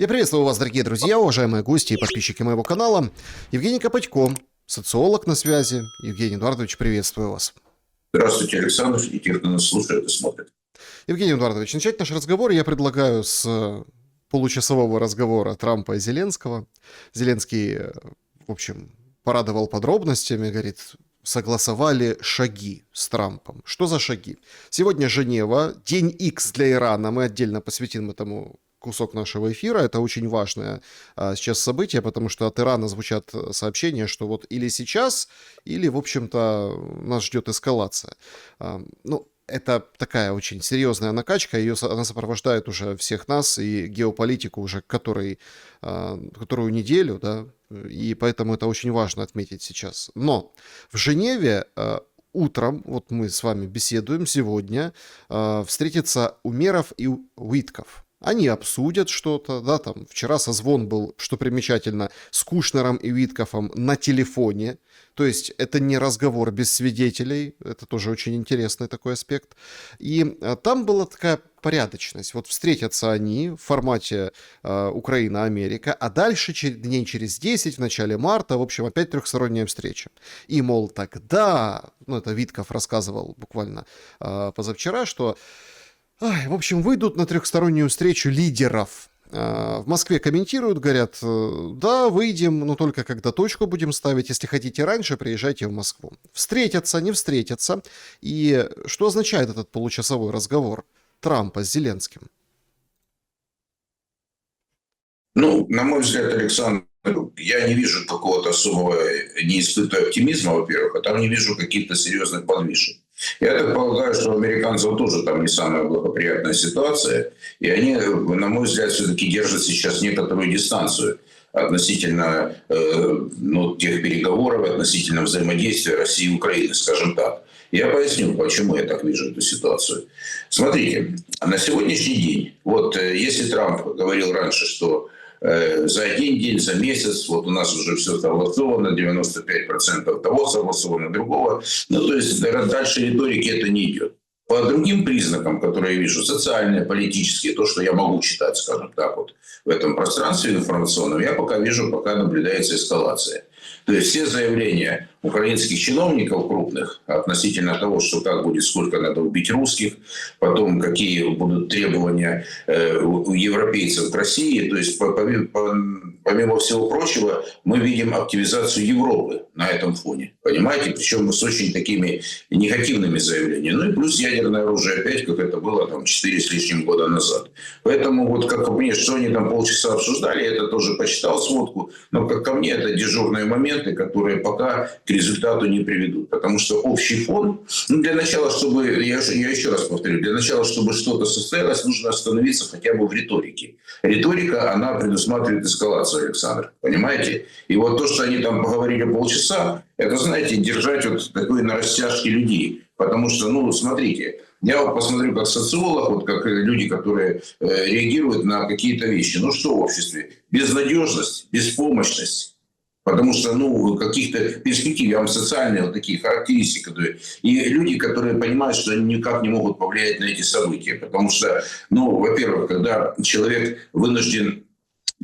Я приветствую вас, дорогие друзья, уважаемые гости и подписчики моего канала. Евгений Копатько, социолог на связи. Евгений Эдуардович, приветствую вас. Здравствуйте, Александр, и те, кто нас слушает и смотрит. Евгений Эдуардович, начать наш разговор я предлагаю с получасового разговора Трампа и Зеленского. Зеленский, в общем, порадовал подробностями, говорит, согласовали шаги с Трампом. Что за шаги? Сегодня Женева, день X для Ирана, мы отдельно посвятим этому кусок нашего эфира. Это очень важное сейчас событие, потому что от Ирана звучат сообщения, что вот или сейчас, или, в общем-то, нас ждет эскалация. Это такая очень серьезная накачка, она сопровождает уже всех нас и геополитику уже которую неделю, да, и поэтому это очень важно отметить сейчас. Но в Женеве утром, вот мы с вами беседуем сегодня, встретятся Умеров и Уитков. Они обсудят что-то, да, там вчера созвон был, что примечательно, с Кушнером и Уиткофом на телефоне, то есть это не разговор без свидетелей, это тоже очень интересный такой аспект. И там была такая порядочность. Вот встретятся они в формате Украина-Америка, а дальше дней через 10, в начале марта, в общем, опять трехсторонняя встреча. И, мол, тогда, это Витков рассказывал буквально позавчера, что в общем, выйдут на трехстороннюю встречу лидеров. В Москве комментируют, говорят, да, выйдем, но только когда точку будем ставить. Если хотите раньше, приезжайте в Москву. Встретятся, не встретятся. И что означает этот получасовой разговор Трампа с Зеленским? На мой взгляд, Александр, я не вижу какого-то особого, не испытываю оптимизма, во-первых, а там не вижу каких-то серьезных подвижек. Я так полагаю, что у американцев тоже там не самая благоприятная ситуация, и они, на мой взгляд, все-таки держат сейчас некоторую дистанцию относительно тех переговоров, относительно взаимодействия России и Украины, скажем так. Я поясню, почему я так вижу эту ситуацию. Смотрите, на сегодняшний день, вот если Трамп говорил раньше, что за один день, за месяц, вот у нас уже все согласовано, 95% того согласовано, другого. То есть дальше риторики это не идет. По другим признакам, которые я вижу, социальные, политические, то, что я могу читать, скажем так, вот в этом пространстве информационном, я пока вижу, пока наблюдается эскалация. То есть все заявления украинских чиновников крупных относительно того, что как будет, сколько надо убить русских, потом какие будут требования у европейцев к России. То есть помимо всего прочего мы видим активизацию Европы на этом фоне. Понимаете? Причем с очень такими негативными заявлениями. И плюс ядерное оружие опять, как это было 4 с лишним года назад. Поэтому вот как ко мне, что они там полчаса обсуждали, я это тоже почитал сводку, но как ко мне это дежурные моменты, которые пока к результату не приведут. Потому что общий фон, для начала, чтобы, я еще раз повторю, для начала, чтобы что-то состоялось, нужно остановиться хотя бы в риторике. Риторика, она предусматривает эскалацию, Александр, понимаете? И вот то, что они там поговорили полчаса, это, знаете, держать вот такой на растяжке людей. Потому что, смотрите, я вот посмотрю как социолог, вот как люди, которые реагируют на какие-то вещи. Что в обществе? Безнадежность, беспомощность. Потому что, каких-то перспектив, я вам социальные вот такие характеристики даю. И люди, которые понимают, что они никак не могут повлиять на эти события. Потому что, во-первых, когда человек вынужден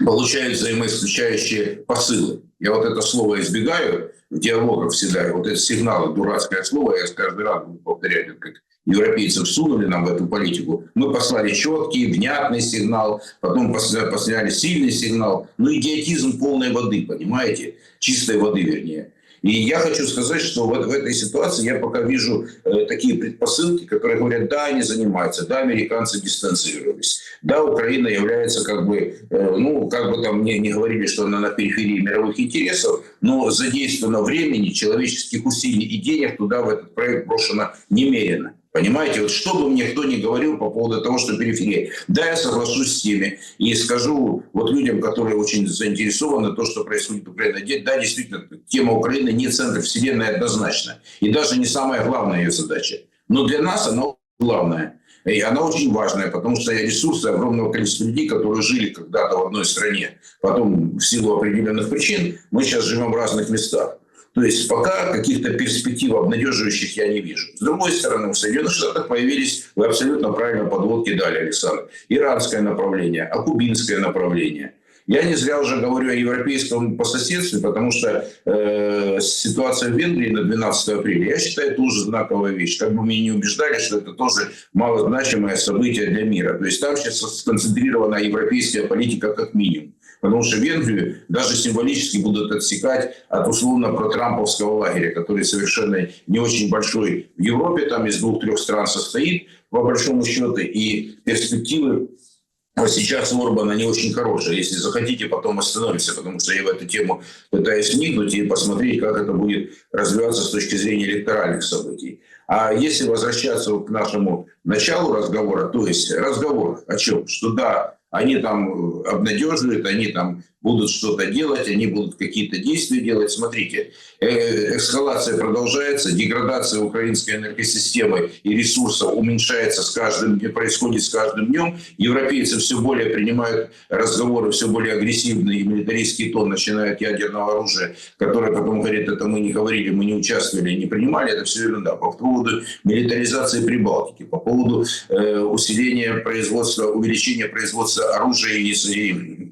получать взаимоисключающие посылы. Я вот это слово избегаю в диалогах всегда. Вот это сигналы, дурацкое слово, я каждый раз буду повторять, как европейцев сунули нам в эту политику. Мы послали четкий, внятный сигнал, потом послали сильный сигнал. Идиотизм полной воды, понимаете? Чистой воды, вернее. И я хочу сказать, что в этой ситуации я пока вижу такие предпосылки, которые говорят, да, они занимаются, да, американцы дистанцировались, да, Украина является как бы там не говорили, что она на периферии мировых интересов, но задействовано времени, человеческих усилий и денег туда в этот проект брошено немерено. Понимаете, вот что бы мне кто ни говорил по поводу того, что периферия. Да, я соглашусь с теми и скажу вот людям, которые очень заинтересованы в том, что происходит в Украине. Да, действительно, тема Украины не центр вселенной однозначно. И даже не самая главная ее задача. Но для нас она главная. И она очень важная, потому что ресурсы огромного количества людей, которые жили когда-то в одной стране, потом в силу определенных причин, мы сейчас живем в разных местах. То есть пока каких-то перспектив обнадеживающих я не вижу. С другой стороны, в Соединенных Штатах появились, вы абсолютно правильно подводки дали, Александр, иранское направление, акубинское направление. Я не зря уже говорю о европейском по соседству, потому что ситуация в Венгрии на 12 апреля, я считаю, тоже знаковая вещь. Как бы меня не убеждали, что это тоже малозначимое событие для мира. То есть там сейчас сконцентрирована европейская политика как минимум. Потому что Венгрию даже символически будут отсекать от условно протрамповского лагеря, который совершенно не очень большой в Европе, там из 2-3 стран состоит, по большому счету, и перспективы сейчас у Орбана не очень хорошие. Если захотите, потом остановимся, потому что я в эту тему пытаюсь вникнуть и посмотреть, как это будет развиваться с точки зрения электоральных событий. А если возвращаться к нашему началу разговора, то есть разговор о чем? Что да, они там обнадеживают, они там будут что-то делать, они будут какие-то действия делать. Смотрите, эскалация продолжается, деградация украинской энергосистемы и ресурсов уменьшается с каждым, происходит с каждым днем. Европейцы все более принимают разговоры, все более агрессивные, и милитаристский тон начинают ядерного оружия, которое потом говорит, это мы не говорили, мы не участвовали, не принимали, это все ерунда. По поводу милитаризации Прибалтики, по поводу усиления производства, увеличения производства оружия и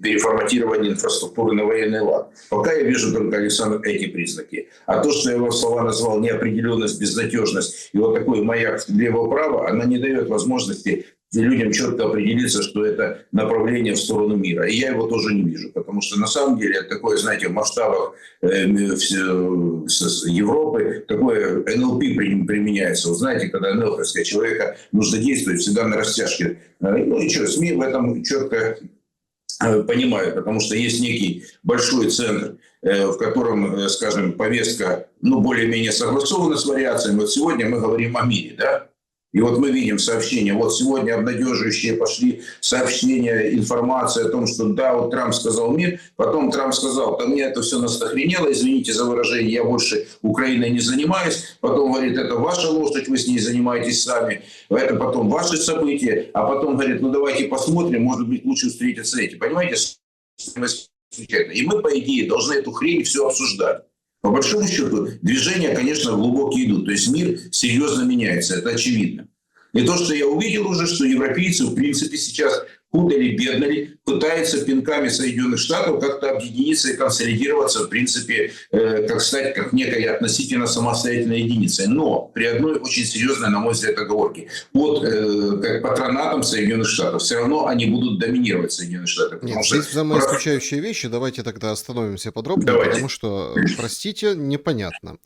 переформатирования инфраструктуры на военный лад. Пока я вижу только, Александр, эти признаки. А то, что я его слова назвал неопределенность, безнадежность и вот такой маяк лево-право, она не дает возможности людям четко определиться, что это направление в сторону мира. И я его тоже не вижу, потому что на самом деле такое, знаете, в масштабах Европы такое НЛП применяется. Вы знаете, когда НЛПовского человека нужно действовать всегда на растяжке. Ну и что, СМИ в этом четко понимают, потому что есть некий большой центр, в котором, скажем, повестка более-менее согласована с вариациями. Вот сегодня мы говорим о мире, да? И вот мы видим сообщения, вот сегодня обнадеживающие пошли сообщения, информация о том, что да, вот Трамп сказал мир, потом Трамп сказал, да мне это все настохренело, извините за выражение, я больше Украиной не занимаюсь, потом говорит, это ваша лошадь, вы с ней занимаетесь сами, это потом ваши события, а потом говорит, ну давайте посмотрим, может быть лучше встретиться эти, понимаете? И мы, по идее, должны эту хрень все обсуждать. По большому счету, движения, конечно, глубокие идут. То есть мир серьезно меняется, это очевидно. И то, что я увидел уже, что европейцы, в принципе, сейчас худо-бедно пытаются пинками Соединенных Штатов как-то объединиться и консолидироваться, в принципе, как стать как некой относительно самостоятельной единицей. Но при одной очень серьезной, на мой взгляд, оговорке. Под как патронатом Соединенных Штатов. Все равно они будут доминировать Соединенные Штаты. Нет, здесь взаимоисключающие вещи. Давайте тогда остановимся подробнее, Давайте. Потому что, простите, непонятно.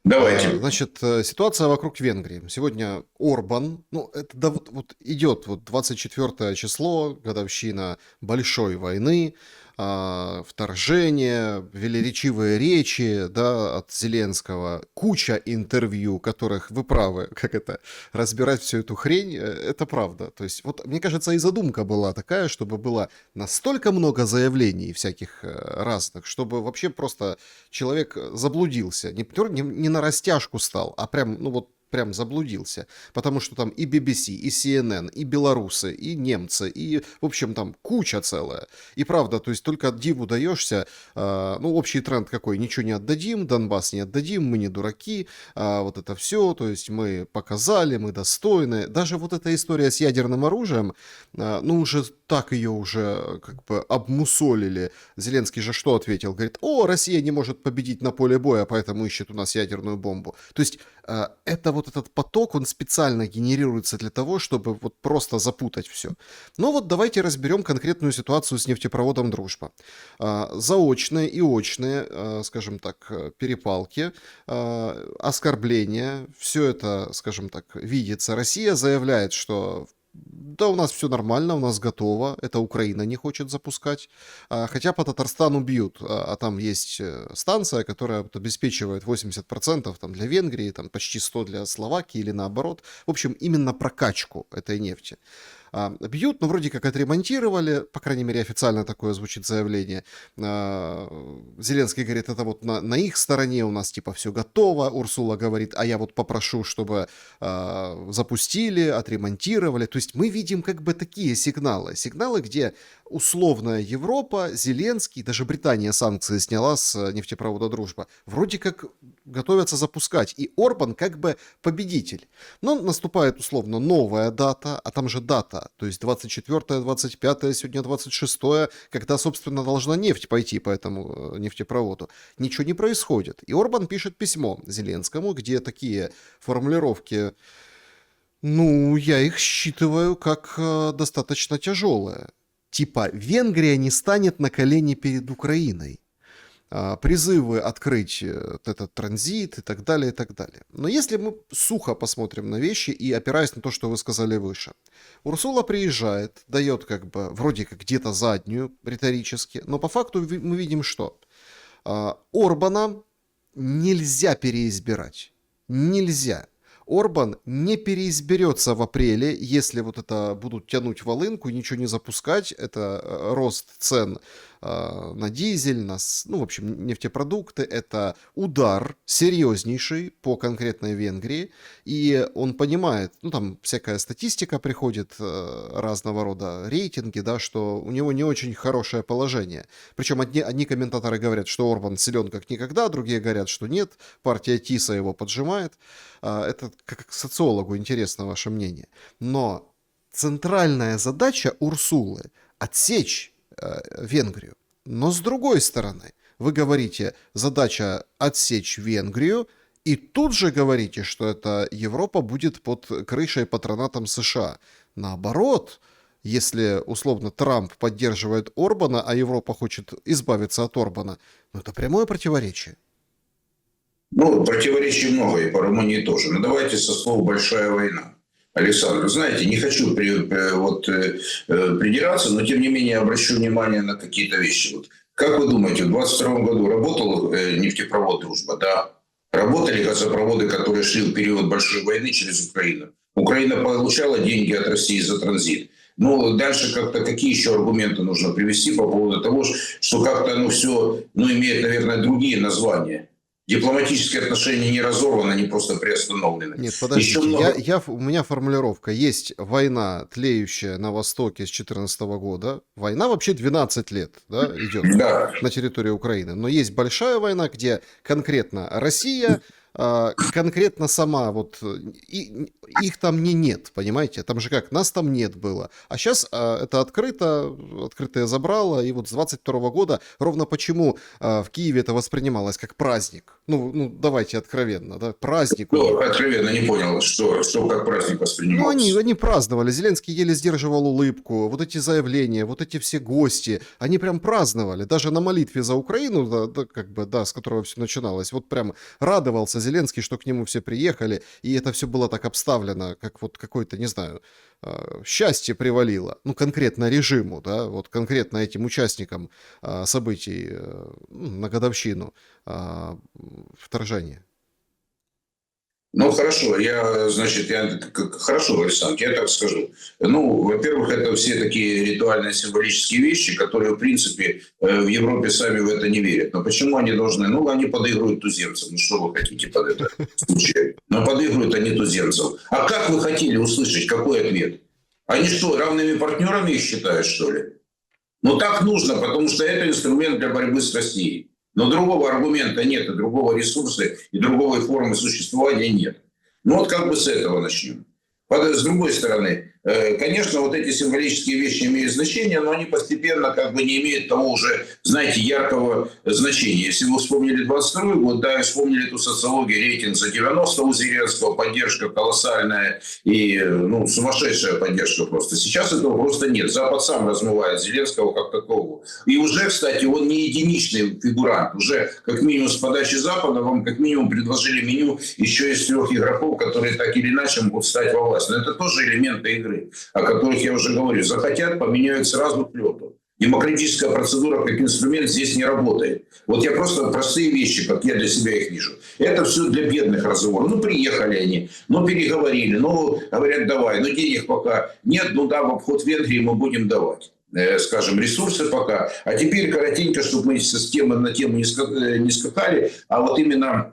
Давайте. Значит, ситуация вокруг Венгрии. Сегодня Орбан, это вот идет 24 число, годовщина большой войны, вторжение, велеречивые речи, да, от Зеленского, куча интервью, которых, вы правы, разбирать всю эту хрень, это правда. То есть, вот, мне кажется, и задумка была такая, чтобы было настолько много заявлений всяких разных, чтобы вообще просто человек заблудился, не на растяжку стал, а прям, прям заблудился, потому что там и BBC, и CNN, и белорусы, и немцы, и, в общем, там куча целая. И правда, то есть только диву даешься, общий тренд какой, ничего не отдадим, Донбасс не отдадим, мы не дураки, вот это все, то есть мы показали, мы достойны. Даже вот эта история с ядерным оружием, уже так ее уже как бы обмусолили. Зеленский же что ответил? Говорит, Россия не может победить на поле боя, поэтому ищет у нас ядерную бомбу. То есть это вот этот поток, он специально генерируется для того, чтобы вот просто запутать все. Но вот давайте разберем конкретную ситуацию с нефтепроводом «Дружба». Заочные и очные, скажем так, перепалки, оскорбления, все это, скажем так, видится. Россия заявляет, что да, у нас все нормально, у нас готово. Это Украина не хочет запускать. Хотя по Татарстану бьют. А там есть станция, которая обеспечивает 80% там, для Венгрии, там, почти 100% для Словакии или наоборот. В общем, именно прокачку этой нефти. бьют, но вроде как отремонтировали, по крайней мере, официально такое звучит заявление. Зеленский говорит, это вот на их стороне у нас типа все готово. Урсула говорит, а я вот попрошу, чтобы запустили, отремонтировали. То есть мы видим как бы такие сигналы. Сигналы, где условная Европа, Зеленский, даже Британия санкции сняла с нефтепровода «Дружба», вроде как готовятся запускать. И Орбан как бы победитель. Но наступает условно новая дата, а там же дата, то есть 24-е, 25-е, сегодня 26-е, когда, собственно, должна нефть пойти по этому нефтепроводу. Ничего не происходит. И Орбан пишет письмо Зеленскому, где такие формулировки, ну, я их считываю как достаточно тяжелые. Типа, Венгрия не станет на колени перед Украиной. Призывы открыть этот транзит и так далее, и так далее. Но если мы сухо посмотрим на вещи и опираясь на то, что вы сказали выше, Урсула приезжает, дает как бы вроде как где-то заднюю риторически, но по факту мы видим, что Орбана нельзя переизбирать. Нельзя. Орбан не переизберется в апреле, если вот это будут тянуть волынку, ничего не запускать. Это рост цен на дизель, ну, в общем, нефтепродукты. Это удар серьезнейший по конкретной Венгрии. И он понимает, ну, там всякая статистика приходит, разного рода рейтинги, да, что у него не очень хорошее положение. Причем одни комментаторы говорят, что Орбан силен как никогда, другие говорят, что нет, партия Тиса его поджимает. Это как социологу интересно ваше мнение. Но центральная задача Урсулы – отсечь Венгрию. Но с другой стороны, вы говорите, задача отсечь Венгрию, и тут же говорите, что это Европа будет под крышей патронатом США. Наоборот, если, условно, Трамп поддерживает Орбана, а Европа хочет избавиться от Орбана, ну это прямое противоречие. Ну, противоречий много, и по Румынии тоже. Но давайте со слов «большая война». Александр, знаете, не хочу придираться, но тем не менее обращу внимание на какие-то вещи. Вот, как вы думаете, в 2022 году работал нефтепровод «Дружба»? Да. Работали газопроводы, которые шли в период большой войны через Украину? Украина получала деньги от России за транзит. Ну, дальше как-то какие еще аргументы нужно привести по поводу того, что как-то все имеет, наверное, другие названия? Дипломатические отношения не разорваны, они просто приостановлены. Нет, подождите, у меня формулировка. Есть война, тлеющая на востоке с 2014 года. Война вообще 12 лет, да, идет на территории Украины. Но есть большая война, где конкретно Россия, конкретно сама, вот их там нет, понимаете? Там же как, нас там нет было. А сейчас это открытое забрало, и вот с 22 года ровно почему в Киеве это воспринималось как праздник. Ну давайте откровенно, да, праздник. Ну, откровенно не понял, что как праздник воспринималось. Ну, они праздновали, Зеленский еле сдерживал улыбку, вот эти заявления, вот эти все гости, они прям праздновали, даже на молитве за Украину, с которого все начиналось, вот прям радовался Зеленский, что к нему все приехали, и это все было так обставлено, как вот какое-то, не знаю, счастье привалило, ну, конкретно режиму, да, вот конкретно этим участникам событий на годовщину вторжения. Ну, хорошо, хорошо, Александр, я так скажу. Ну, во-первых, это все такие ритуальные символические вещи, которые, в принципе, в Европе сами в это не верят. Но почему они должны? Ну, они подыгрывают туземцам. Ну, что вы хотите под это случай? Но подыгрывают они туземцам. А как вы хотели услышать, какой ответ? Они что, равными партнерами их считают, что ли? Ну, так нужно, потому что это инструмент для борьбы с Россией. Но другого аргумента нет, и другого ресурса, и другой формы существования нет. Ну вот как бы с этого начнем. С другой стороны, конечно, вот эти символические вещи имеют значение, но они постепенно как бы не имеют того уже, знаете, яркого значения. Если вы вспомнили 22 год, да, и вспомнили эту социологию, рейтинг за 90 у Зеленского, поддержка колоссальная и, сумасшедшая поддержка просто. Сейчас этого просто нет. Запад сам размывает Зеленского как такового. И уже, кстати, он не единичный фигурант. Уже как минимум с подачи Запада вам как минимум предложили меню еще из 3 игроков, которые так или иначе могут встать во власть. Но это тоже элементы игры, о которых я уже говорю. Захотят, поменяют сразу к лету. Демократическая процедура как инструмент здесь не работает. Вот я просто простые вещи, как я для себя их вижу. Это все для бедных разговоров. Ну, приехали они, ну, переговорили, ну, говорят, давай, ну, денег пока нет, ну, да, в обход Венгрии мы будем давать, скажем, ресурсы пока. А теперь коротенько, чтобы мы с темы на тему не скакали, а вот именно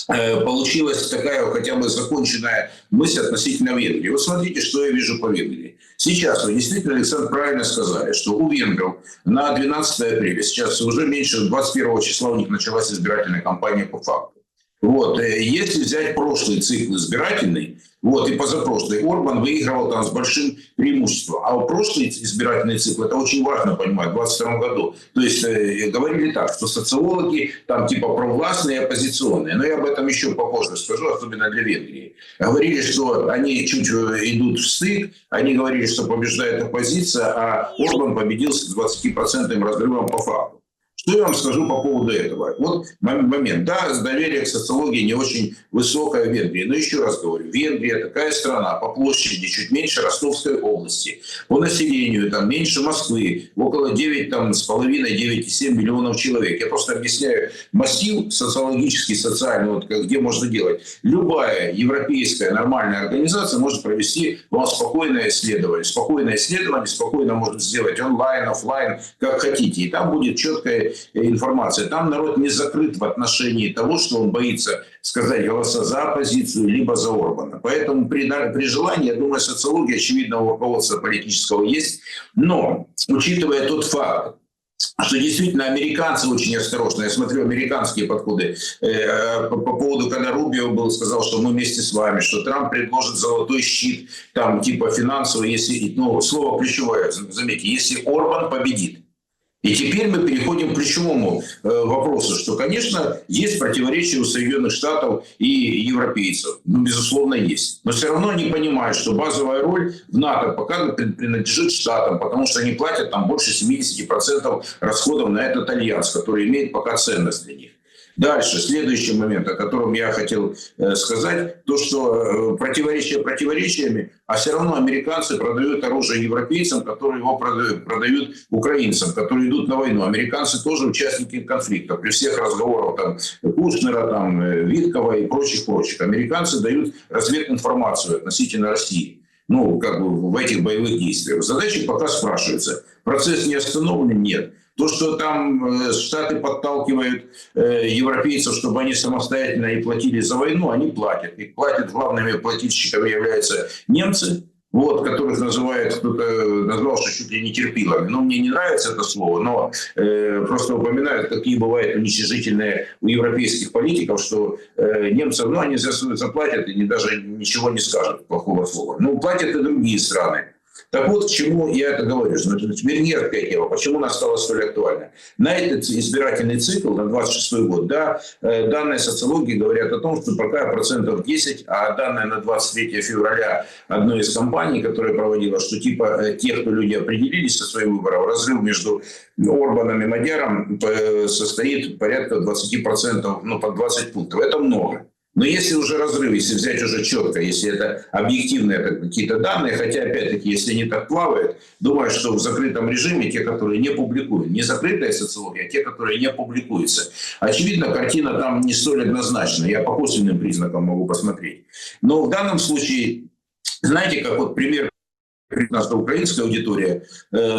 получилась такая хотя бы законченная мысль относительно Венгрии. Вот смотрите, что я вижу по Венгрии. Сейчас вы действительно, Александр, правильно сказали, что у венгров на 12 апреля, сейчас уже меньше 21 числа у них началась избирательная кампания по факту. Вот. Если взять прошлый цикл избирательный, вот, и позапрошлый, Орбан выигрывал там с большим преимуществом. А прошлый избирательный цикл, это очень важно понимать, в 2022 году. То есть говорили так, что социологи там типа провластные и оппозиционные. Но я об этом еще попозже скажу, особенно для Венгрии. Говорили, что они чуть идут в стык, они говорили, что побеждает оппозиция, а Орбан победил с 20% разрывом по факту. Что я вам скажу по поводу этого? Вот момент. Да, доверие к социологии не очень высокое в Венгрии. Но еще раз говорю, Венгрия такая страна по площади чуть меньше Ростовской области. По населению там меньше Москвы. Около 9,5-9,7 миллионов человек. Я просто объясняю массив социологический, социальный, вот, где можно делать. Любая европейская нормальная организация может провести вам спокойное исследование. Спокойное исследование спокойно можно сделать онлайн, офлайн, как хотите. И там будет четкая информация. Там народ не закрыт в отношении того, что он боится сказать голоса за оппозицию, либо за Орбана. Поэтому при желании, я думаю, социология, очевидно, у руководства политического есть. Но, учитывая тот факт, что действительно американцы очень осторожны. Я смотрю американские подходы по поводу, когда Рубио сказал, что мы вместе с вами, что Трамп предложит золотой щит, там типа финансовый, если, ну, слово ключевое, заметьте, если Орбан победит. И теперь мы переходим к ключевому вопросу, что, конечно, есть противоречия у Соединенных Штатов и европейцев. Ну, безусловно, есть. Но все равно они понимают, что базовая роль в НАТО пока принадлежит Штатам, потому что они платят там больше 70% расходов на этот альянс, который имеет пока ценность для них. Дальше, следующий момент, о котором я хотел сказать, то, что противоречия противоречиями, а все равно американцы продают оружие европейцам, которые его продают украинцам, которые идут на войну. Американцы тоже участники конфликта. При всех разговорах там, Кушнера, там, Виткова и прочих. Американцы дают развединформацию относительно России. Ну, как бы в этих боевых действиях. Задачи пока спрашиваются. Процесс не остановлен? Нет. То, что там Штаты подталкивают европейцев, чтобы они самостоятельно и платили за войну, они платят. И платят, главными плательщиками являются немцы, вот, которых называют, кто-то назвал, что чуть ли не терпилами. Ну, мне не нравится это слово, но просто упоминают, какие бывают уничижительные у европейских политиков, что немцам, ну, они заплатят и даже ничего не скажут плохого слова. Ну, платят и другие страны. Так вот, к чему я это говорю. Венгерская тема. Почему она стала столь актуальна? На этот избирательный цикл, на 26 год, да, данные социологии говорят о том, что пока 10%, а данные на 23 февраля одной из компаний, которая проводила, что типа тех, кто люди определились со своим выбором, разрыв между Орбаном и Мадяром состоит порядка 20%, ну, под 20 пунктов. Это много. Но если уже разрыв, если взять уже четко, если это объективные какие-то данные, хотя, опять-таки, если они так плавают, думаю, что в закрытом режиме те, которые не публикуют, не закрытая социология, а те, которые не публикуются. Очевидно, картина там не столь однозначна. Я по косвенным признакам могу посмотреть. Но в данном случае, знаете, как вот пример, наша украинская аудитория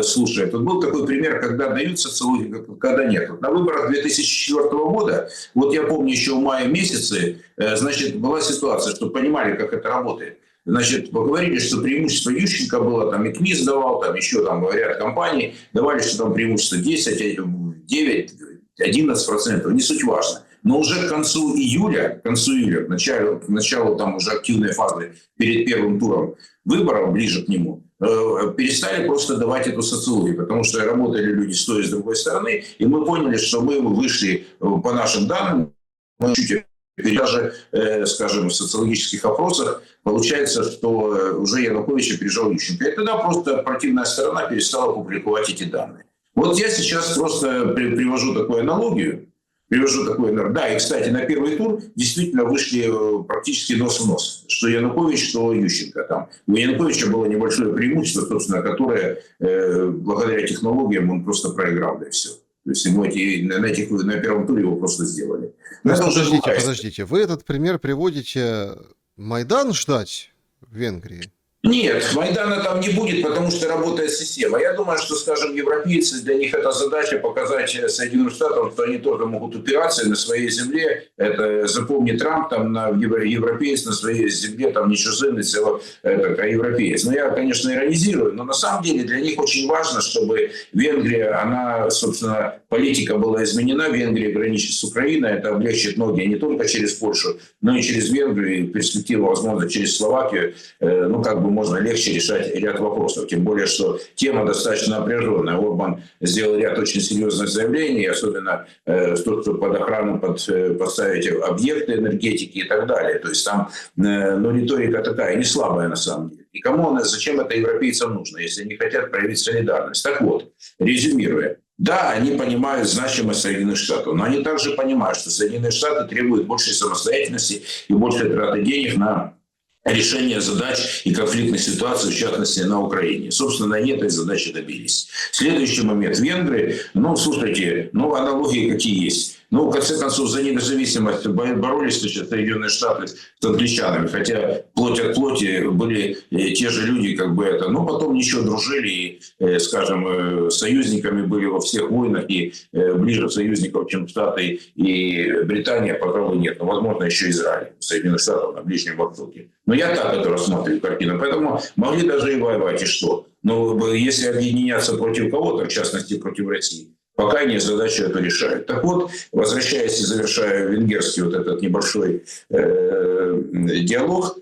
слушает. Вот был такой пример, когда дают социологию, когда нет. Вот на выборах 2004 года, вот я помню еще в мае месяце, значит, была ситуация, чтобы понимали, как это работает. Значит, поговорили, что преимущество Ющенко было, там и КМИС давал, там еще там ряд компаний давали, что там преимущество 10, 9, 11%, не суть важно. Но уже к концу июля, к началу там уже активной фазы перед первым туром выборов, ближе к нему, перестали просто давать эту социологию, потому что работали люди с той и с другой стороны, и мы поняли, что мы вышли по нашим данным, мы чуть даже, скажем, в социологических опросах получается, что уже Янукович опережал Ющенко. И тогда просто противная сторона перестала публиковать эти данные. Вот я сейчас просто привожу такую аналогию. Привожу такой номер. Да, и, кстати, на первый тур действительно вышли практически нос в нос. Что Янукович, что Ющенко. Там. У Януковича было небольшое преимущество, собственно, которое благодаря технологиям он просто проиграл, да и все. То есть ему на первом туре его просто сделали. То есть, подождите, вы этот пример приводите Майдан ждать в Венгрии? Нет, Майдана там не будет, потому что работает система. Я думаю, что, скажем, европейцы, для них это задача показать Соединенным Штатам, что они тоже могут упираться на своей земле. Это, запомни, Трамп там на европеец на своей земле, там не чужеземец, а европеец. Но я, конечно, иронизирую, но на самом деле для них очень важно, чтобы Венгрия, она, собственно, политика была изменена. Венгрия граничит с Украиной, это облегчит ноги не только через Польшу, но и через Венгрию, и перспектива, возможно, через Словакию, ну, как бы можно легче решать ряд вопросов. Тем более, что тема достаточно напряженная. Орбан сделал ряд очень серьезных заявлений, особенно то, что под охрану поставить объекты энергетики и так далее. То есть там ну, риторика такая, не слабая на самом деле. И кому зачем это европейцам нужно, если они хотят проявить солидарность? Так вот, резюмируя. Да, они понимают значимость Соединенных Штатов, но они также понимают, что Соединенные Штаты требуют большей самостоятельности и большей траты денег на решение задач и конфликтных ситуаций, в частности, на Украине. Собственно, они этой задачи добились. Следующий момент. Венгры, ну, слушайте, ну, аналогии какие есть. Ну, в конце концов, за независимость боролись сейчас Соединенные Штаты с англичанами, хотя плоть от плоти были те же люди, как бы это. Но потом ничего дружили и, скажем, союзниками были во всех войнах, и ближе союзников, чем Штаты и Британия, пожалуй, нет. Но, возможно, еще Израиль, Соединенных Штатов на Ближнем Востоке. Но я так это рассматриваю картину. Поэтому могли даже и воевать, и что? Но если объединяться против кого-то, в частности, против России, пока они задачу эту решают. Так вот, возвращаясь и завершая венгерский вот этот небольшой диалог,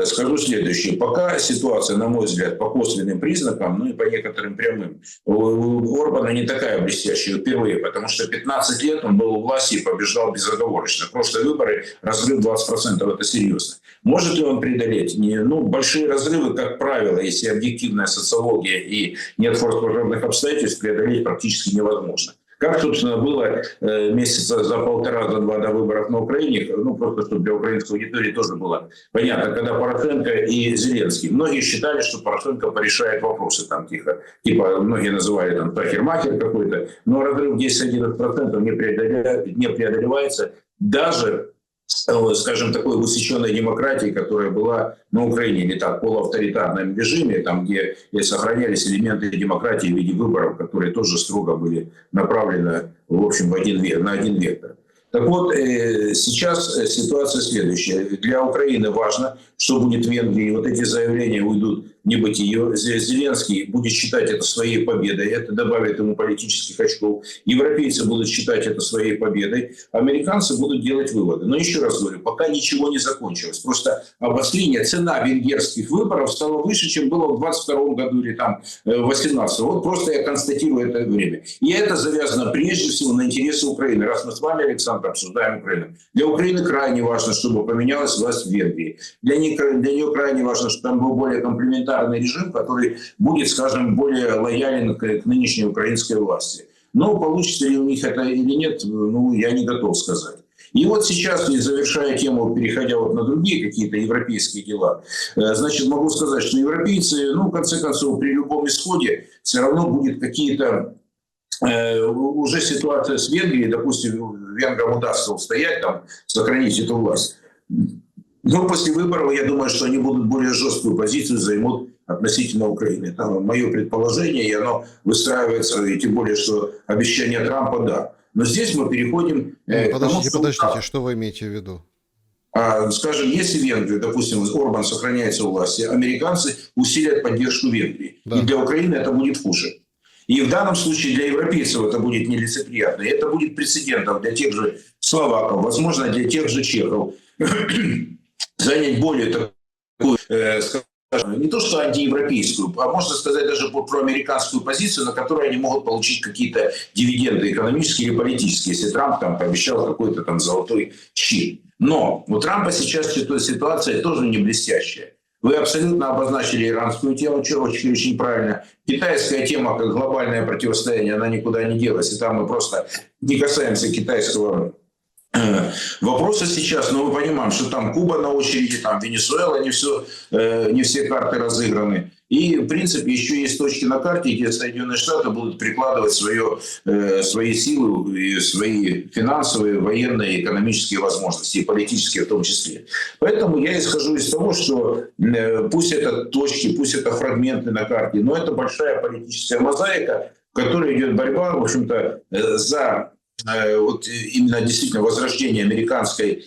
скажу следующее. Пока ситуация, на мой взгляд, по косвенным признакам, ну и по некоторым прямым, у Орбана не такая блестящая впервые, потому что 15 лет он был у власти и побеждал безоговорочно. Прошлые выборы, разрыв 20%, это серьезно. Может ли он преодолеть? Ну, большие разрывы, как правило, если объективная социология и нет форс-мажорных обстоятельств, преодолеть практически невозможно. Как, собственно, было месяца за полтора, за два до выборов на Украине, ну, просто чтобы для украинской аудитории тоже было понятно, когда Порошенко и Зеленский. Многие считали, что Порошенко порешает вопросы там тихо. Типа, многие называли там Тахер-Махер какой-то, но разрыв 10-11% не преодолевается даже, скажем, такой высеченной демократии, которая была на Украине, не так, полуавторитарном режиме, там, где сохранялись элементы демократии в виде выборов, которые тоже строго были направлены, в общем, на один вектор. Так вот, сейчас ситуация следующая. Для Украины важно, что будет в Венгрии. Вот эти заявления уйдут в небытие. Зеленский будет считать это своей победой. Это добавит ему политических очков. Европейцы будут считать это своей победой. Американцы будут делать выводы. Но еще раз говорю, пока ничего не закончилось. Просто обострение, цена венгерских выборов стала выше, чем было в 2022 году или там в 2018. Вот просто я констатирую это время. И это завязано прежде всего на интересы Украины. Раз мы с вами, Александр, обсуждаем Украину. Для Украины крайне важно, чтобы поменялась власть в Венгрии. Для нее крайне важно, чтобы там был более комплементарный режим, который будет, скажем, более лоялен к нынешней украинской власти. Но получится ли у них это или нет, ну, я не готов сказать. И вот сейчас, завершая тему, переходя вот на другие какие-то европейские дела, значит, могу сказать, что европейцы, ну, в конце концов, при любом исходе все равно будет какие-то уже ситуация с Венгрией, допустим, венграм удастся устоять, там, сохранить эту власть. Но после выборов, я думаю, что они будут более жесткую позицию займут относительно Украины. Это мое предположение, и оно выстраивается, и тем более, что обещание Трампа, да. Но здесь мы переходим... Подождите, что вы имеете в виду? Скажем, если Венгрия, допустим, Орбан сохраняется у власти, американцы усилят поддержку Венгрии. Да. И для Украины это будет хуже. И в данном случае для европейцев это будет нелицеприятно. И это будет прецедентом для тех же словаков, возможно, для тех же чехов, занять более такую, скажем, не то что антиевропейскую, а можно сказать даже проамериканскую позицию, на которой они могут получить какие-то дивиденды экономические или политические, если Трамп там пообещал какой-то там золотой щит. Но у Трампа сейчас ситуация тоже не блестящая. Вы абсолютно обозначили иранскую тему, очень правильно. Китайская тема, как глобальное противостояние, она никуда не делась. И там мы просто не касаемся китайского вопроса сейчас, но мы понимаем, что там Куба на очереди, там Венесуэла, не все карты разыграны. И, в принципе, еще есть точки на карте, где Соединенные Штаты будут прикладывать свои силы, и свои финансовые, военные, экономические возможности, и политические в том числе. Поэтому я исхожу из того, что пусть это точки, пусть это фрагменты на карте, но это большая политическая мозаика, в которой идет борьба, в общем-то, за вот именно действительно возрождение американской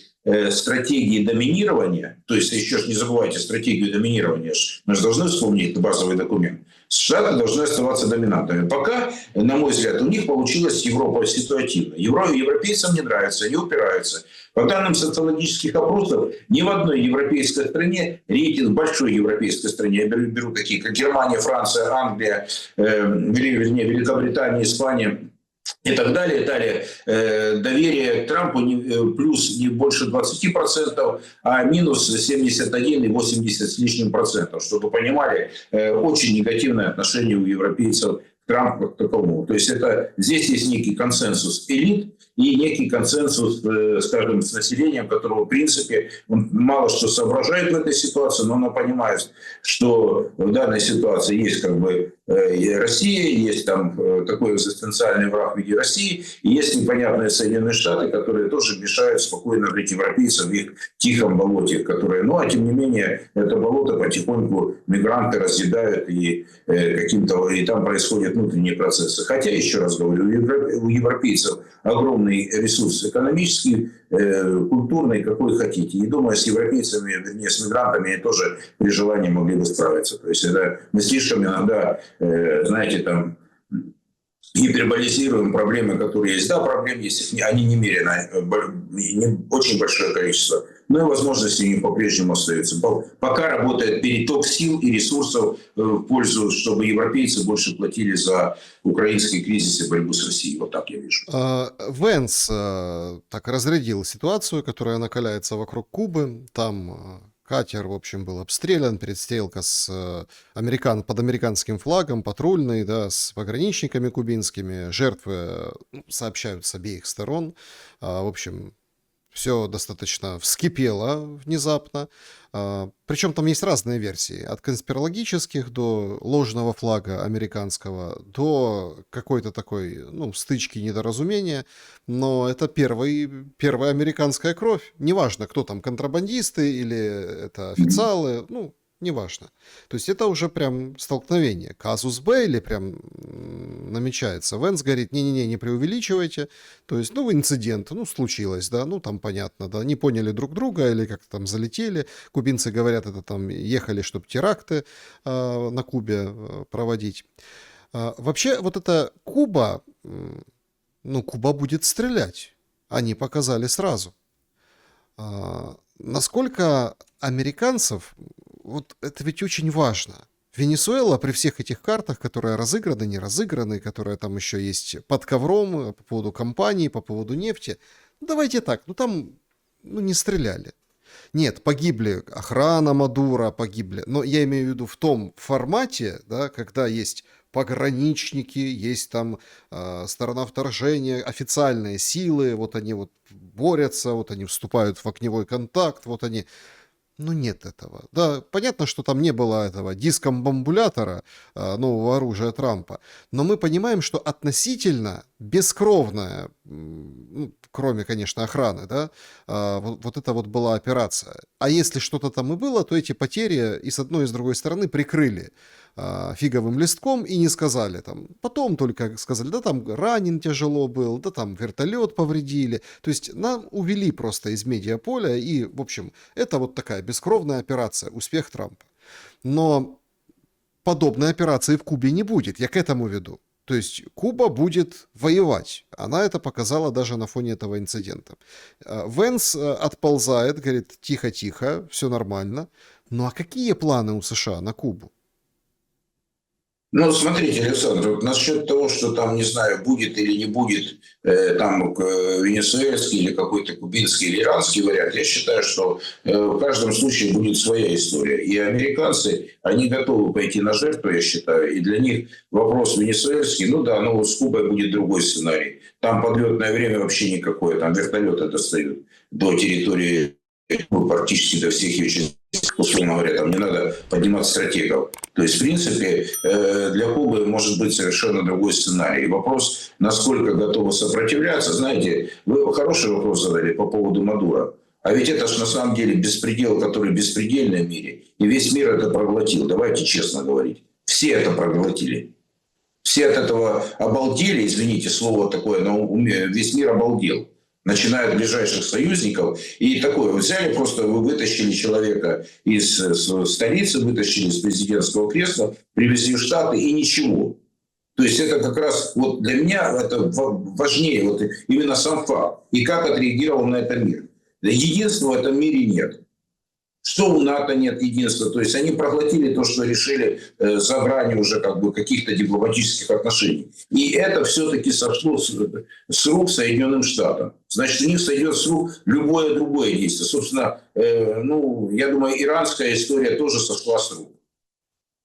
стратегии доминирования, то есть еще ж не забывайте стратегию доминирования, мы же должны вспомнить базовый документ. Штаты должны оставаться доминантами. Пока, на мой взгляд, у них получилась Европа ситуативно. Европейцам не нравится, они упираются. По данным социологических опросов, ни в одной европейской стране, рейтинг большой европейской стране, я беру такие, как Германия, Франция, Англия, вернее, Великобритания, Испания, и так далее, доверие к Трампу плюс не больше 20%, а минус 71 и 80 с лишним процентов. Чтобы вы понимали, очень негативное отношение у европейцев к Трампу как таковому. То есть здесь есть некий консенсус элит и некий консенсус, скажем, с населением, которого, в принципе, он мало что соображает в этой ситуации, но оно понимает, что в данной ситуации есть как бы Россия, есть там такой экзистенциальный враг в виде России, и есть непонятные Соединенные Штаты, которые тоже мешают спокойно жить европейцам в их тихом болоте, которые, ну, а тем не менее, это болото потихоньку мигранты разъедают, и там происходят внутренние процессы. Хотя, еще раз говорю, у европейцев огромный ресурс экономический, культурный, какой хотите. И думаю, с европейцами, вернее, с мигрантами тоже при желании могли бы справиться. То есть мы слишком иногда, знаете, там гиперболизируем проблемы, которые есть. Да, проблем есть, они немерено, очень большое количество. Но и возможности не по-прежнему остаются. Пока работает переток сил и ресурсов в пользу, чтобы европейцы больше платили за украинский кризис и борьбу с Россией. Вот так я вижу. Венс так разрядил ситуацию, которая накаляется вокруг Кубы. Там катер, в общем, был обстрелян, перестрелка под американским флагом, патрульный, да, с пограничниками кубинскими. Жертвы сообщают с обеих сторон. В общем, все достаточно вскипело внезапно. Причем там есть разные версии. От конспирологических до ложного флага американского, до какой-то такой, стычки, недоразумения. Но это первая американская кровь. Неважно, кто там, контрабандисты или это официалы, неважно. То есть это уже прям столкновение. Казус Бейли прям намечается. Венс говорит, не преувеличивайте. То есть, инцидент, случилось, да, там понятно, да, не поняли друг друга или как-то там залетели. Кубинцы говорят, это там ехали, чтобы теракты на Кубе проводить. Вообще, вот эта Куба, Куба будет стрелять. Они показали сразу. Насколько американцев, вот это ведь очень важно. Венесуэла при всех этих картах, которые разыграны, не разыграны, которые там еще есть под ковром по поводу компании, по поводу нефти. Давайте так, там не стреляли. Нет, погибли охрана Мадуро, погибли. Но я имею в виду в том формате, да, когда есть пограничники, есть там сторона вторжения, официальные силы, вот они вот борются, вот они вступают в огневой контакт, вот они... нет этого. Да, понятно, что там не было этого дискомбомбулятора, нового оружия Трампа, но мы понимаем, что относительно бескровная, кроме, конечно, охраны, да, вот это вот была операция. А если что-то там и было, то эти потери и с одной, и с другой стороны прикрыли фиговым листком и не сказали там. Потом только сказали, да там ранен тяжело был, да там вертолет повредили. То есть нам увели просто из медиаполя, и, в общем, это вот такая бескровная операция, успех Трампа. Но подобной операции в Кубе не будет, я к этому веду. То есть Куба будет воевать. Она это показала даже на фоне этого инцидента. Венс отползает, говорит, тихо-тихо, все нормально. Ну а какие планы у США на Кубу? Ну, смотрите, Александр, вот насчет того, что там, не знаю, будет или не будет там венесуэльский или какой-то кубинский или иранский вариант, я считаю, что в каждом случае будет своя история. И американцы, они готовы пойти на жертву, я считаю, и для них вопрос венесуэльский, ну да, но вот с Кубой будет другой сценарий. Там подлетное время вообще никакое, там вертолеты достают до территории, ну, практически до всех ее частей, условно говоря, там не надо поднимать стратегов. То есть, в принципе, для Кубы может быть совершенно другой сценарий. Вопрос, насколько готовы сопротивляться. Знаете, вы хороший вопрос задали по поводу Мадуро. А ведь это же на самом деле беспредел, который беспредельный в мире. И весь мир это проглотил. Давайте честно говорить. Все это проглотили. Все от этого обалдели, извините, слово такое, но весь мир обалдел. Начиная от ближайших союзников. И такое, вы взяли просто, вы вытащили человека из столицы, вытащили из президентского кресла, привезли в Штаты и ничего. То есть это как раз вот для меня это важнее, вот именно сам факт. И как отреагировал на это мир. Единства в этом мире нет. Что у НАТО нет единства. То есть они проглотили то, что решили за гранью уже как бы каких-то дипломатических отношений. И это все-таки сошло с рук Соединенным Штатам. Значит, у них сойдет с рук любое другое действие. Собственно, ну, я думаю, иранская история тоже сошла с рук.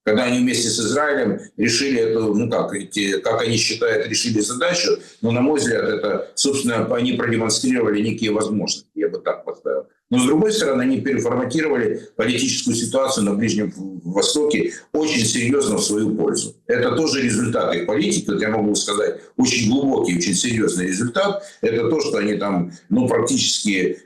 Когда они вместе с Израилем решили эту, ну как они считают, решили задачу, но, на мой взгляд, это, собственно, они продемонстрировали некие возможности, я бы так поставил. Но, с другой стороны, они переформатировали политическую ситуацию на Ближнем Востоке очень серьезно в свою пользу. Это тоже результат их политики. Вот я могу сказать, очень глубокий, очень серьезный результат. Это то, что они там, ну, практически...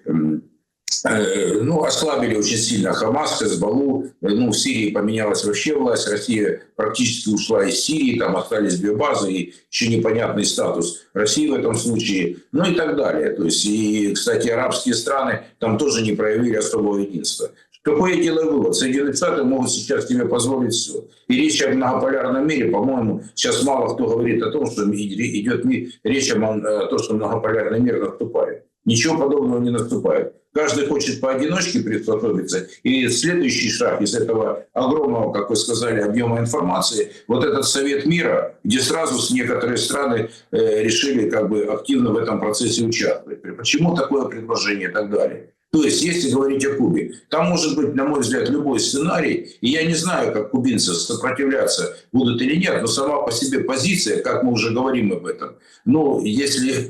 Ну, ослабили очень сильно Хамас, Хезболлу. Ну, в Сирии поменялась вообще власть. Россия практически ушла из Сирии. Там остались две базы и еще непонятный статус России в этом случае. Ну и так далее. То есть, и, кстати, арабские страны там тоже не проявили особого единства. Какой я делаю вывод? Соединенные Штаты могут сейчас себе позволить все. И речь о многополярном мире, по-моему, сейчас мало кто говорит о том, что идет речь о том, что многополярный мир наступает. Ничего подобного не наступает. Каждый хочет поодиночке приспособиться. И следующий шаг из этого огромного, как вы сказали, объема информации, вот этот Совет мира, где сразу некоторые страны решили как бы активно в этом процессе участвовать. Почему такое предложение и так далее? То есть, если говорить о Кубе, там может быть, на мой взгляд, любой сценарий. И я не знаю, как кубинцы сопротивляться будут или нет, но сама по себе позиция, как мы уже говорим об этом, ну, если,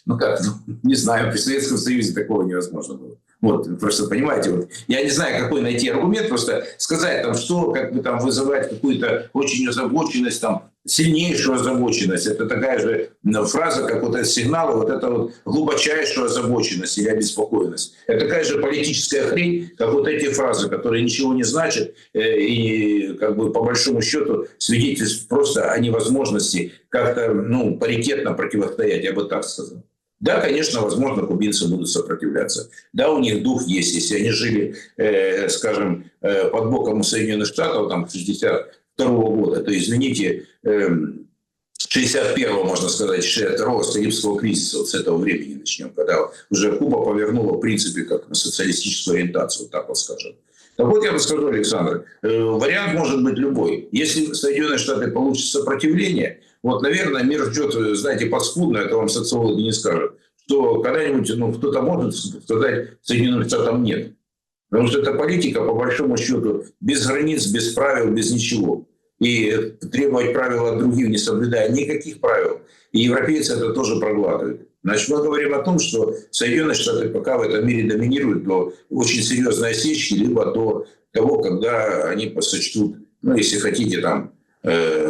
ну как, не знаю, при Советском Союзе такого невозможно было. Вот, просто понимаете, вот, я не знаю, какой найти аргумент, просто сказать там, что, как бы там вызывать какую-то очень озабоченность, там, сильнейшую озабоченность. Это такая же фраза, как вот этот сигнал, вот это вот глубочайшую озабоченность или обеспокоенность. Это такая же политическая хрень, как вот эти фразы, которые ничего не значат и как бы по большому счету свидетельствуют просто о невозможности как-то, ну, паритетно противостоять, я бы так сказал. Да, конечно, возможно, кубинцы будут сопротивляться. Да, у них дух есть. Если они жили, скажем, под боком у Соединенных Штатов там, с 1962 года, то, извините, 61-го, можно сказать, 62-го, с Карибского кризиса, вот с этого времени начнем, когда уже Куба повернула, в принципе, как на социалистическую ориентацию, так вот скажем. Так вот, я вам скажу, Александр, вариант может быть любой. Если Соединенные Штаты получат сопротивление, вот, наверное, мир ждет, знаете, подспудно, это вам социологи не скажут, что когда-нибудь, ну, кто-то может сказать, Соединенным Штатам нет. Потому что эта политика, по большому счету, без границ, без правил, без ничего. И требовать правил от других, не соблюдая никаких правил. И европейцы это тоже проглатывают. Значит, мы говорим о том, что Соединенные Штаты пока в этом мире доминируют до очень серьезной осечки, либо до того, когда они сочтут, ну, если хотите, там,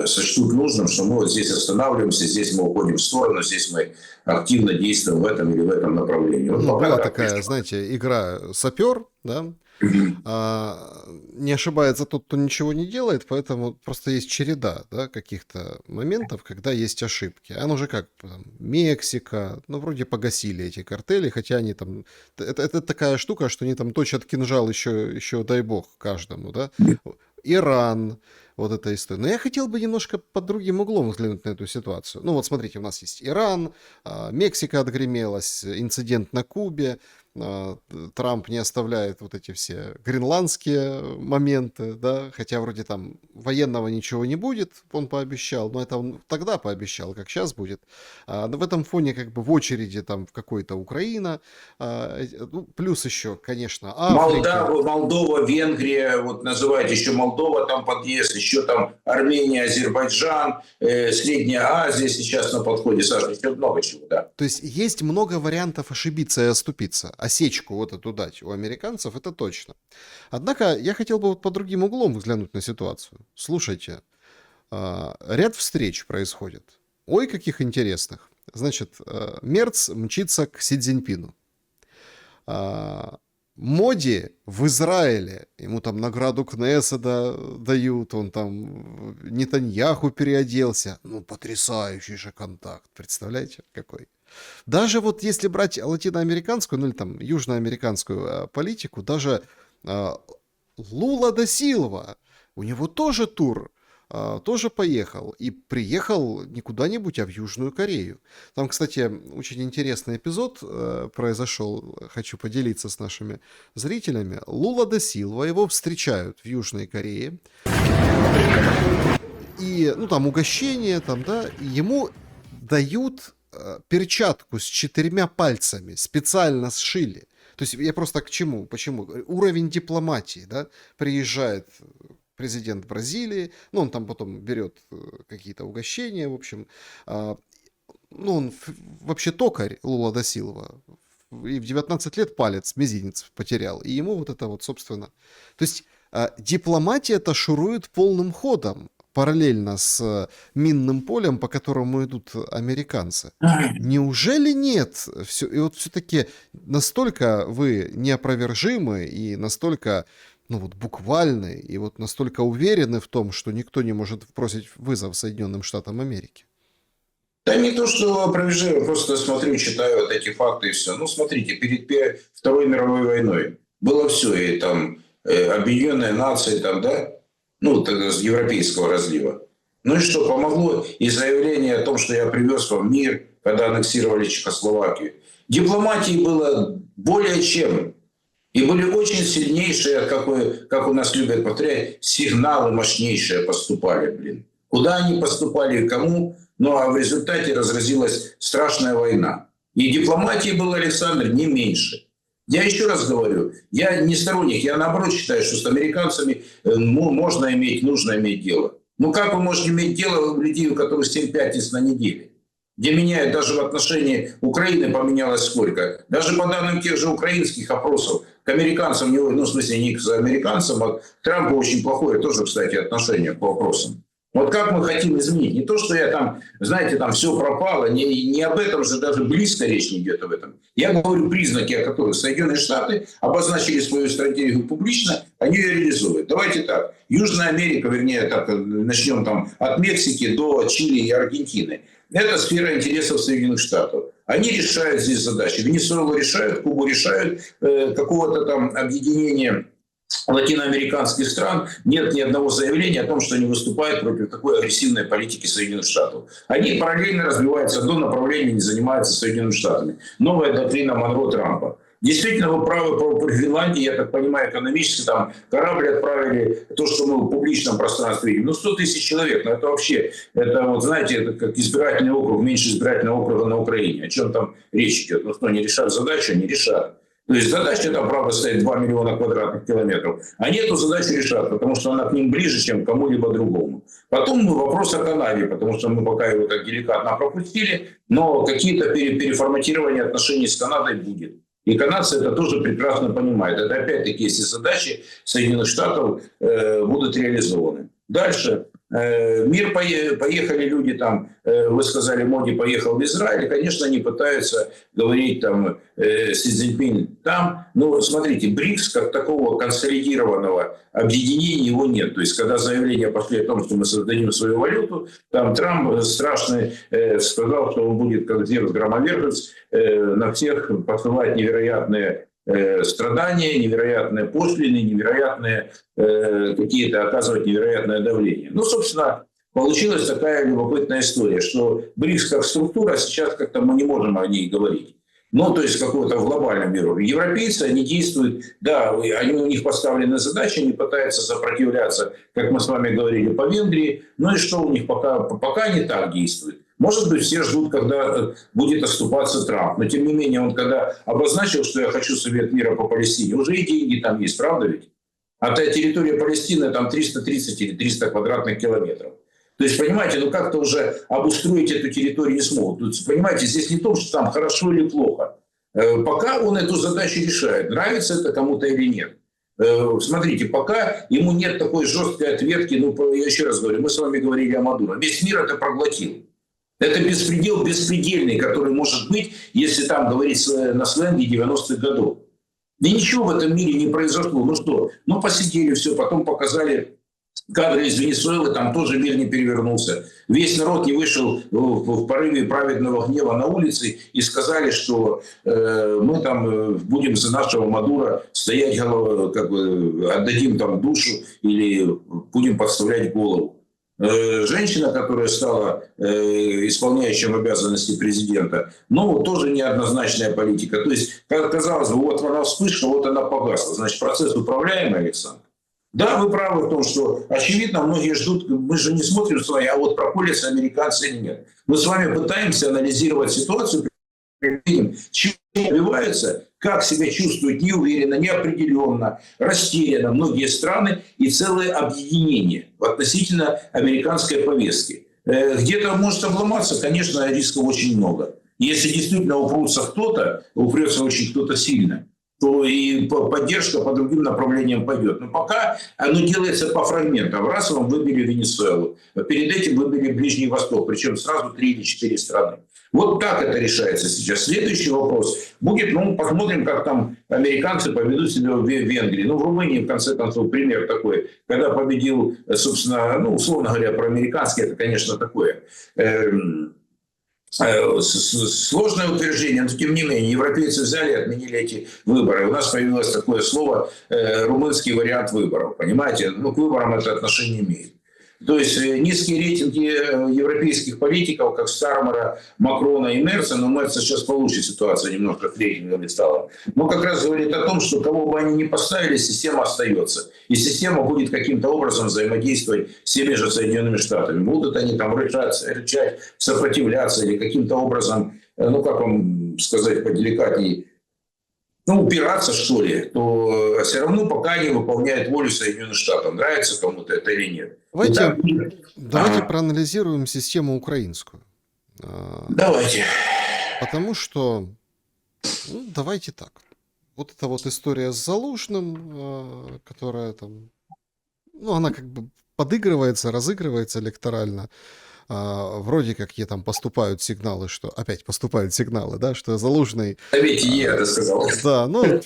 сочтут нужным, что мы вот здесь останавливаемся, здесь мы уходим в сторону, здесь мы активно действуем в этом или в этом направлении. Вот Ну, была такая, знаете, игра «Сапер», да? Не ошибается тот, кто ничего не делает, поэтому просто есть череда, да, каких-то моментов, когда есть ошибки. Оно же как, там, Мексика, ну, вроде погасили эти картели, хотя они там... Это такая штука, что они там точат кинжал еще дай бог, каждому, да? Иран, вот эта история. Но я хотел бы немножко под другим углом взглянуть на эту ситуацию. Ну вот смотрите, у нас есть Иран, Мексика отгремелась, инцидент на Кубе. Трамп не оставляет вот эти все гренландские моменты, да, хотя вроде там военного ничего не будет, он пообещал, но это он тогда пообещал, как сейчас будет. Но в этом фоне как бы в очереди там в какой-то Украина, ну, плюс еще, конечно, Африка. Молдова, Венгрия, вот называют еще Молдова, там подъезд, еще там Армения, Азербайджан, Средняя Азия сейчас на подходе, Саша, еще много чего, да. То есть есть много вариантов ошибиться и оступиться. Осечку вот эту дать у американцев, это точно. Однако я хотел бы вот под другим углом взглянуть на ситуацию. Слушайте, ряд встреч происходит. Ой, каких интересных. Значит, Мерц мчится к Си Цзиньпину. Моди в Израиле, ему там награду Кнессета дают, он там Нетаньяху переоделся. Ну, потрясающий же контакт, представляете, какой. Даже вот если брать латиноамериканскую, ну или там южноамериканскую политику, даже Лула да Силва, у него тоже тур, тоже поехал. И приехал не куда-нибудь, а в Южную Корею. Там, кстати, очень интересный эпизод произошел, хочу поделиться с нашими зрителями. Лула да Силва, его встречают в Южной Корее. И, ну, там угощение, там, да, ему дают перчатку с 4 пальцами, специально сшили. То есть я просто к чему? Почему? Уровень дипломатии, да, приезжает президент Бразилии, ну, он там потом берет какие-то угощения, в общем. Ну, он вообще токарь, Лула да Силва, и в 19 лет палец, мизинец потерял, и ему вот это вот, собственно... То есть дипломатия-то шурует полным ходом, параллельно с минным полем, по которому идут американцы. Неужели нет? И вот все-таки настолько вы неопровержимы и настолько, ну вот, буквальны и вот настолько уверены в том, что никто не может бросить вызов Соединенным Штатам Америки? Да не то, что опровержаю, просто смотрю, читаю вот эти факты и все. Ну, смотрите, перед Второй мировой войной было все, и там Объединенные Нации, там, да, ну, с европейского разлива. Ну и что, помогло и заявление о том, что я привез вам мир, когда аннексировали Чехословакию. Дипломатии было более чем. И были очень сильнейшие, как у нас любят повторять, сигналы мощнейшие поступали, блин. Куда они поступали и кому? Ну а в результате разразилась страшная война. И дипломатии было, Александр, не меньше. Я еще раз говорю, я не сторонник, я наоборот считаю, что с американцами можно иметь, нужно иметь дело. Ну как вы можете иметь дело у людей, у которых 7 пятниц на неделе? Где меняют даже в отношении Украины поменялось сколько? Даже по данным тех же украинских опросов к американцам, ну в смысле не к американцам, а к Трампу очень плохое тоже, кстати, отношение по вопросам. Вот как мы хотим изменить? Не то, что я там, знаете, там все пропало, не об этом же даже близко речь не идет об этом. Я говорю признаки, о которых Соединенные Штаты обозначили свою стратегию публично, они ее реализуют. Давайте так. Южная Америка, вернее, так, начнем там от Мексики до Чили и Аргентины. Это сфера интересов Соединенных Штатов. Они решают здесь задачи. Венесуэлу решают, Кубу решают, какого-то там объединения латиноамериканских стран нет ни одного заявления о том, что они выступают против такой агрессивной политики Соединенных Штатов. Они параллельно развиваются, одно направление не занимается Соединенными Штатами. Новая доктрина Монро-Трампа. Действительно, вы правы про Гренландию, я так понимаю, экономически там корабль отправили, то, что мы в публичном пространстве видим, 100 тысяч человек, но это вообще, это вот знаете, это как избирательный округ, меньше избирательного округа на Украине. О чем там речь идет? Ну что, не решат задачу? Не решат. То есть задача там, правда, стоит 2 миллиона квадратных километров. Они эту задачу решат, потому что она к ним ближе, чем к кому-либо другому. Потом вопрос о Канаде, потому что мы пока его так деликатно пропустили, но какие-то переформатирования отношений с Канадой будет. И канадцы это тоже прекрасно понимают. Это опять-таки, если задачи Соединенных Штатов будут реализованы. Дальше. Мир поехали люди там, вы сказали, Моди поехал в Израиль, конечно, они пытаются говорить там Си Цзиньпин там, но смотрите, БРИКС как такого консолидированного объединения его нет. То есть, когда заявления пошли о том, что мы создадим свою валюту, там Трамп страшный сказал, что он будет как Зевс-громовержец на всех посылать невероятные страдания, невероятные пошлины, невероятные какие-то оказывать невероятное давление. Ну, собственно, получилась такая любопытная история, что БРИКС как структура, сейчас как-то мы не можем о ней говорить. Ну, то есть какого-то в глобальном миру. Европейцы, они действуют, да, у них поставлены задачи, они пытаются сопротивляться, как мы с вами говорили, по Венгрии. Ну и что у них пока не так действует. Может быть, все ждут, когда будет отступаться Трамп. Но, тем не менее, он когда обозначил, что я хочу Совет мира по Палестине, уже и деньги там есть, правда ведь? А та территория Палестины там 330 или 300 квадратных километров. То есть, понимаете, ну как-то уже обустроить эту территорию не смогут. Тут, понимаете, здесь не то, что там хорошо или плохо. Пока он эту задачу решает, нравится это кому-то или нет. Смотрите, пока ему нет такой жесткой ответки, ну, я еще раз говорю, мы с вами говорили о Мадуро. Весь мир это проглотил. Это беспредел беспредельный, который может быть, если там говорить на сленге 90-х годов. И ничего в этом мире не произошло. Ну что, ну посидели, все, потом показали кадры из Венесуэлы, там тоже мир не перевернулся. Весь народ не вышел в порыве праведного гнева на улицы и сказали, что мы там будем за нашего Мадуро стоять, как бы отдадим там душу или будем подставлять голову. Женщина, которая стала исполняющим обязанности президента, ну, тоже неоднозначная политика. То есть, казалось бы, вот она вспышка, вот она погасла. Значит, процесс управляемый, Александр. Да, вы правы в том, что, очевидно, многие ждут, мы же не смотрим с вами, а вот проколятся американцы или нет. Мы с вами пытаемся анализировать ситуацию, чего добиваются, как себя чувствуют неуверенно, неопределенно, растерянно многие страны и целые объединения относительно американской повестки. Где-то может обломаться, конечно, рисков очень много. Если действительно упрется очень кто-то сильно, то и поддержка по другим направлениям пойдет. Но пока оно делается по фрагментам. Раз вам выбили Венесуэлу, перед этим выбили Ближний Восток, причем сразу 3 или 4 страны. Вот так это решается сейчас. Следующий вопрос будет, ну, посмотрим, как там американцы поведут себя в Венгрии. Ну, в Румынии, в конце концов, пример такой. Когда победил, собственно, ну, условно говоря, проамериканский, это, конечно, такое... Сложное утверждение, но тем не менее, европейцы взяли и отменили эти выборы. У нас появилось такое слово румынский вариант выборов. Понимаете? Ну, к выборам это отношение имеет. То есть низкие рейтинги европейских политиков, как Стармера, Макрона и Мерца, но Мерца сейчас получше ситуация немножко с рейтингами стала, но как раз говорит о том, что кого бы они ни поставили, система остается. И система будет каким-то образом взаимодействовать с теми же Соединенными Штатами. Будут они там рычать, сопротивляться или каким-то образом, ну как вам сказать поделикатней, ну, упираться, что ли, то все равно пока не выполняет волю Соединенных Штатов. Нравится кому-то это или нет. Давайте проанализируем систему украинскую. Давайте. Потому что, ну, давайте так. Вот эта вот история с Залужным, которая там, ну, она как бы подыгрывается, разыгрывается электорально. Вроде как ей там поступают сигналы, да, что Залужный... Это сказал. Да, ну,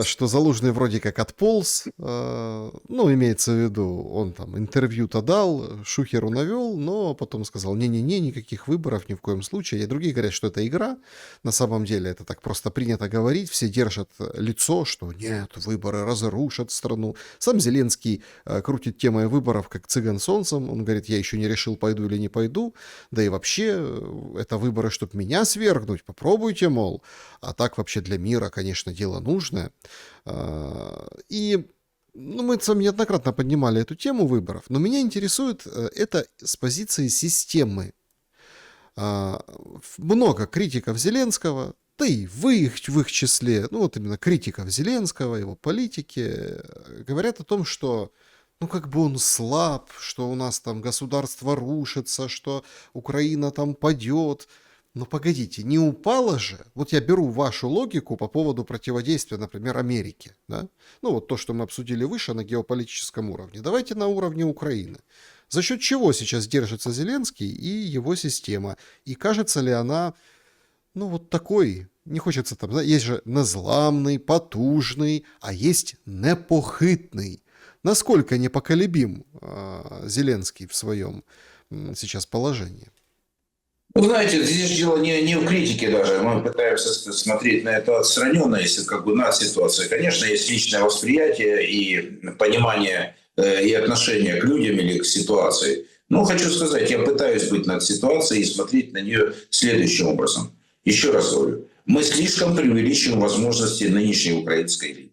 что Залужный вроде как отполз, ну, имеется в виду, он там интервью-то дал, шухеру навел, но потом сказал, не-не-не, никаких выборов ни в коем случае. И другие говорят, что это игра, на самом деле это так просто принято говорить, все держат лицо, что нет, выборы разрушат страну. Сам Зеленский крутит темой выборов, как цыган солнцем, он говорит, я еще не решил, пойду или не пойду, да и вообще это выборы, чтобы меня свергнуть, попробуйте, мол. А так вообще для мира, конечно, дело нужное. И ну, мы с вами неоднократно поднимали эту тему выборов, но меня интересует это с позиции системы. Много критиков Зеленского, да и в их числе, ну вот именно критиков Зеленского, его политики, говорят о том, что ну, как бы он слаб, что у нас там государство рушится, что Украина там падет. Но погодите, не упала же? Вот я беру вашу логику по поводу противодействия, например, Америке. Да? Ну, вот то, что мы обсудили выше на геополитическом уровне. Давайте на уровне Украины. За счет чего сейчас держится Зеленский и его система? И кажется ли она, ну, вот такой... Не хочется там... Есть же незламный, потужный, а есть непохитный. Насколько непоколебим Зеленский в своем сейчас положении? Ну, знаете, здесь дело не в критике даже. Мы пытаемся смотреть на это отстраненно, если как бы над ситуацией. Конечно, есть личное восприятие и понимание и отношение к людям или к ситуации. Но хочу сказать, я пытаюсь быть над ситуацией и смотреть на нее следующим образом. Еще раз говорю, мы слишком преувеличиваем возможности нынешней украинской элиты.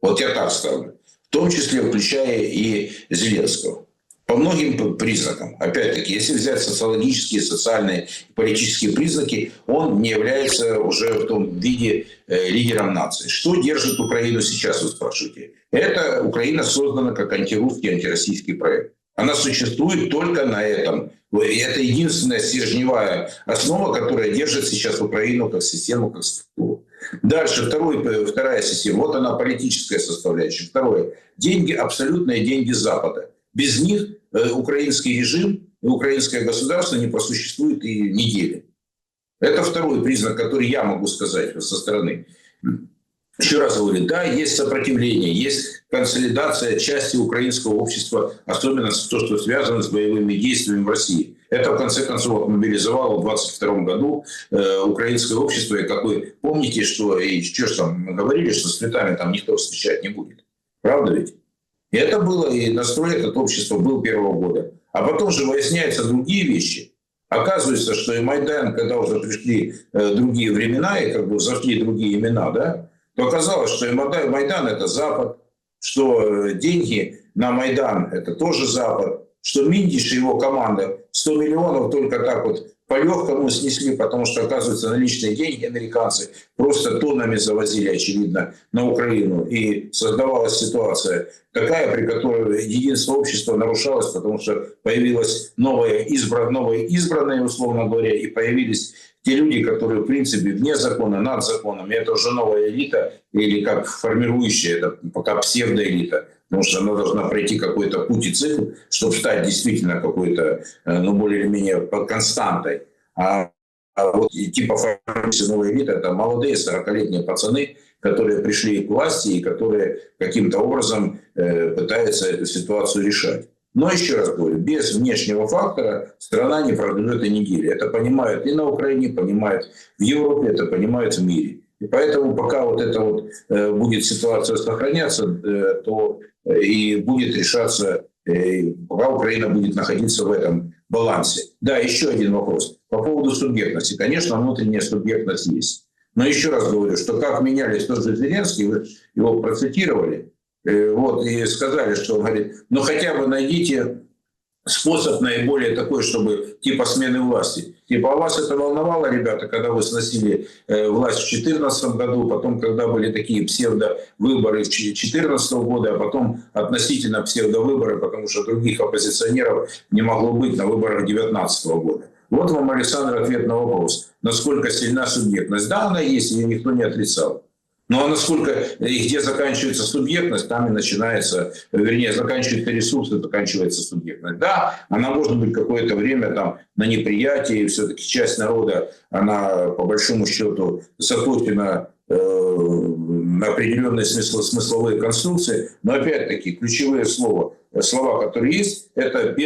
Вот я так ставлю. В том числе включая и Зеленского. По многим признакам. Опять-таки, если взять социологические, социальные, политические признаки, он не является уже в том виде лидером нации. Что держит Украину сейчас, вы спрашиваете? Это Украина создана как антирусский, антироссийский проект. Она существует только на этом. Это единственная стержневая основа, которая держит сейчас Украину как систему, как структуру. Дальше вторая система. Вот она, политическая составляющая. Второе. Деньги, абсолютные деньги Запада. Без них украинский режим и украинское государство не просуществует и недели. Это второй признак, который я могу сказать со стороны. Еще раз говорю, да, есть сопротивление, есть консолидация части украинского общества, особенно то, что связано с боевыми действиями в России. Это, в конце концов, мобилизовало в 2022 году украинское общество. И как вы помните, что и что же там мы говорили, что с цветами там никто встречать не будет. Правда ведь? И это было, и настрой это общество был первого года. А потом же выясняются другие вещи. Оказывается, что и Майдан, когда уже пришли другие времена, и как бы зашли другие имена, да, то оказалось, что и Майдан – это Запад, что деньги на Майдан – это тоже Запад, что Миндиш и его команда 100 миллионов только так вот по-легкому снесли, потому что, оказывается, наличные деньги американцы просто тоннами завозили, очевидно, на Украину. И создавалась ситуация такая, при которой единство общества нарушалось, потому что появилось новые избранные, условно говоря, и появились те люди, которые, в принципе, вне закона, над законом. И это уже новая элита, или как формирующая, это пока псевдоэлита, потому что она должна пройти какой-то путь и цикл, чтобы стать действительно какой-то, ну, более или менее константой. А вот типа формирующая новая элита – это молодые 40-летние пацаны, которые пришли к власти и которые каким-то образом пытаются эту ситуацию решать. Но еще раз говорю, без внешнего фактора страна не проживет и недели. Это понимают и на Украине, понимают в Европе, это понимают в мире. И поэтому пока вот эта вот будет ситуация сохраняться, то и будет решаться, пока Украина будет находиться в этом балансе. Да, еще один вопрос. По поводу субъектности. Конечно, внутренняя субъектность есть. Но еще раз говорю, что как менялись тот же Зеленский, вы его процитировали, вот, и сказали, что он говорит, ну хотя бы найдите способ наиболее такой, чтобы типа смены власти. Типа, а вас это волновало, ребята, когда вы сносили власть в 2014 году, потом, когда были такие псевдовыборы 2014 года, а потом относительно псевдовыборы, потому что других оппозиционеров не могло быть на выборах 2019 года. Вот вам, Александр, ответ на вопрос. Насколько сильна субъектность? Да, она есть, ее никто не отрицал. Но насколько и где заканчивается субъектность, там и начинается, вернее, заканчиваются ресурсы, заканчивается субъектность. Да, она может быть какое-то время там на неприятии, все-таки часть народа, она по большому счету заточена на определенные смысловые конструкции, но опять-таки ключевые слова, которые есть, это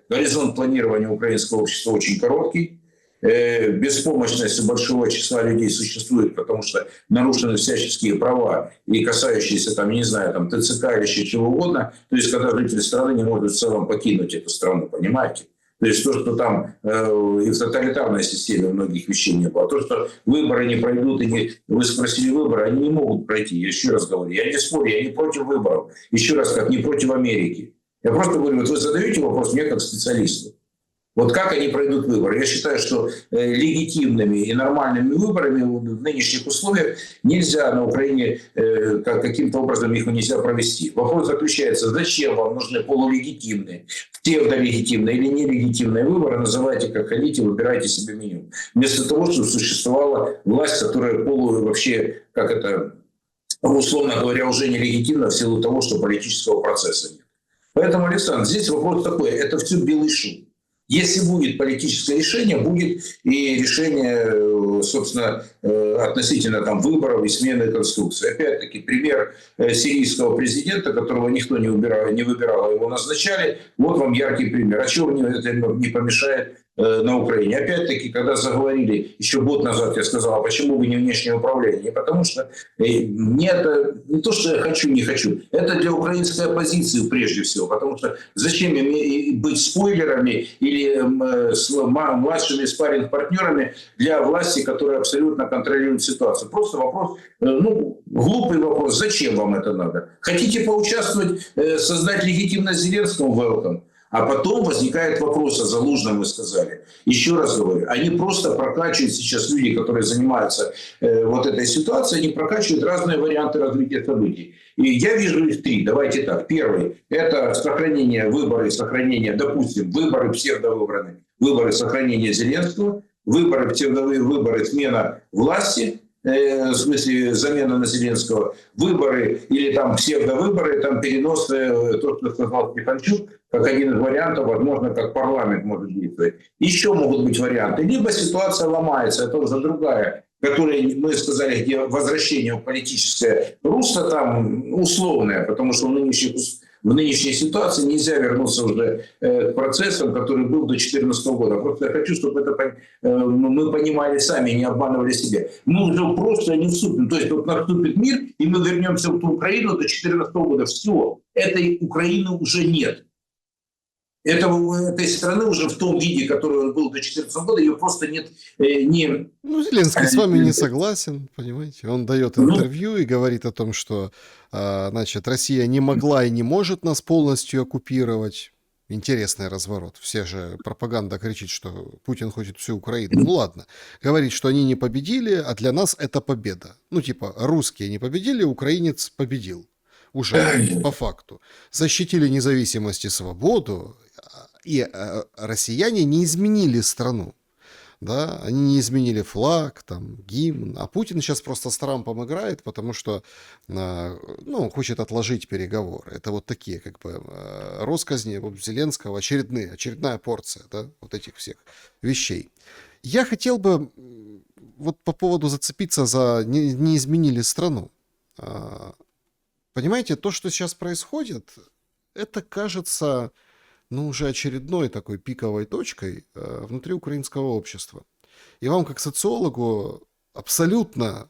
горизонт планирования украинского общества очень короткий. Беспомощность большого числа людей существует, потому что нарушены всяческие права и касающиеся, там, не знаю, там, ТЦК или еще чего угодно. То есть, когда жители страны не могут в целом покинуть эту страну, понимаете? То есть, то, что там и в тоталитарной системе многих вещей не было. То, что выборы не пройдут, вы спросили выборы, они не могут пройти. Я еще раз говорю, я не спорю, я не против выборов. Еще раз, как не против Америки. Я просто говорю, вот вы задаете вопрос мне как специалисту. Вот как они пройдут выборы? Я считаю, что легитимными и нормальными выборами в нынешних условиях нельзя на Украине, каким-то образом их нельзя провести. Вопрос заключается, зачем вам нужны полулегитимные, псевдолегитимные или нелегитимные выборы, называйте как хотите, выбирайте себе меню. Вместо того, чтобы существовала власть, которая вообще, как это, условно говоря, уже нелегитимна в силу того, что политического процесса нет. Поэтому, Александр, здесь вопрос такой, это все белый шум. Если будет политическое решение, будет и решение, собственно, относительно там выборов и смены конструкции. Опять-таки, пример сирийского президента, которого никто не выбирал, а его назначали. Вот вам яркий пример. А чего это не помешает на Украине. Опять-таки, когда заговорили, еще год назад я сказал, а почему вы не внешнее управление? Потому что мне это не то, что я хочу, не хочу. Это для украинской оппозиции прежде всего. Потому что зачем им быть спойлерами или младшими спарринг-партнерами для власти, которая абсолютно контролирует ситуацию? Просто вопрос, глупый вопрос. Зачем вам это надо? Хотите поучаствовать, создать легитимность Зеленскому? Welcome. А потом возникает вопрос о Залужном, вы сказали. Еще раз говорю, они просто прокачивают сейчас люди, которые занимаются вот этой ситуацией, они прокачивают разные варианты развития событий. И я вижу их три. Давайте так. Первый – это сохранение выборы, сохранение, допустим, выборы псевдовыборные, выборы сохранения Зеленского, выборы псевдовые, выборы смена власти, в смысле замена на Зеленского, выборы или там псевдовыборы, там перенос, то, что сказал Стефанчук, как один из вариантов, возможно, как парламент может действовать. Еще могут быть варианты. Либо ситуация ломается, это уже другая, которая, мы сказали, где возвращение в политическое русло там условное, потому что в нынешней ситуации нельзя вернуться уже к процессам, который был до 2014 года. Просто я хочу, чтобы это мы понимали сами, не обманывали себя. Мы уже просто не вступим. То есть вот наступит мир, и мы вернемся в ту Украину до 2014 года. Все, этой Украины уже нет. Этой страны уже в том виде, который он был до 2014 года, ее просто нет. Зеленский с вами не согласен, понимаете. Он дает интервью и говорит о том, что, значит, Россия не могла и не может нас полностью оккупировать. Интересный разворот. Все же пропаганда кричит, что Путин хочет всю Украину. Ну ладно. Говорит, что они не победили, а для нас это победа. Типа, русские не победили, украинец победил. Уже по факту. Защитили независимость и свободу, и россияне не изменили страну. Да, они не изменили флаг, там, гимн, а Путин сейчас просто с Трампом играет, потому что, хочет отложить переговоры. Это вот такие, как бы, россказни Зеленского, очередная порция, да, вот этих всех вещей. Я хотел бы вот по поводу зацепиться за не изменили страну. Понимаете, то, что сейчас происходит, это кажется... уже очередной такой пиковой точкой внутри украинского общества. И вам, как социологу, абсолютно,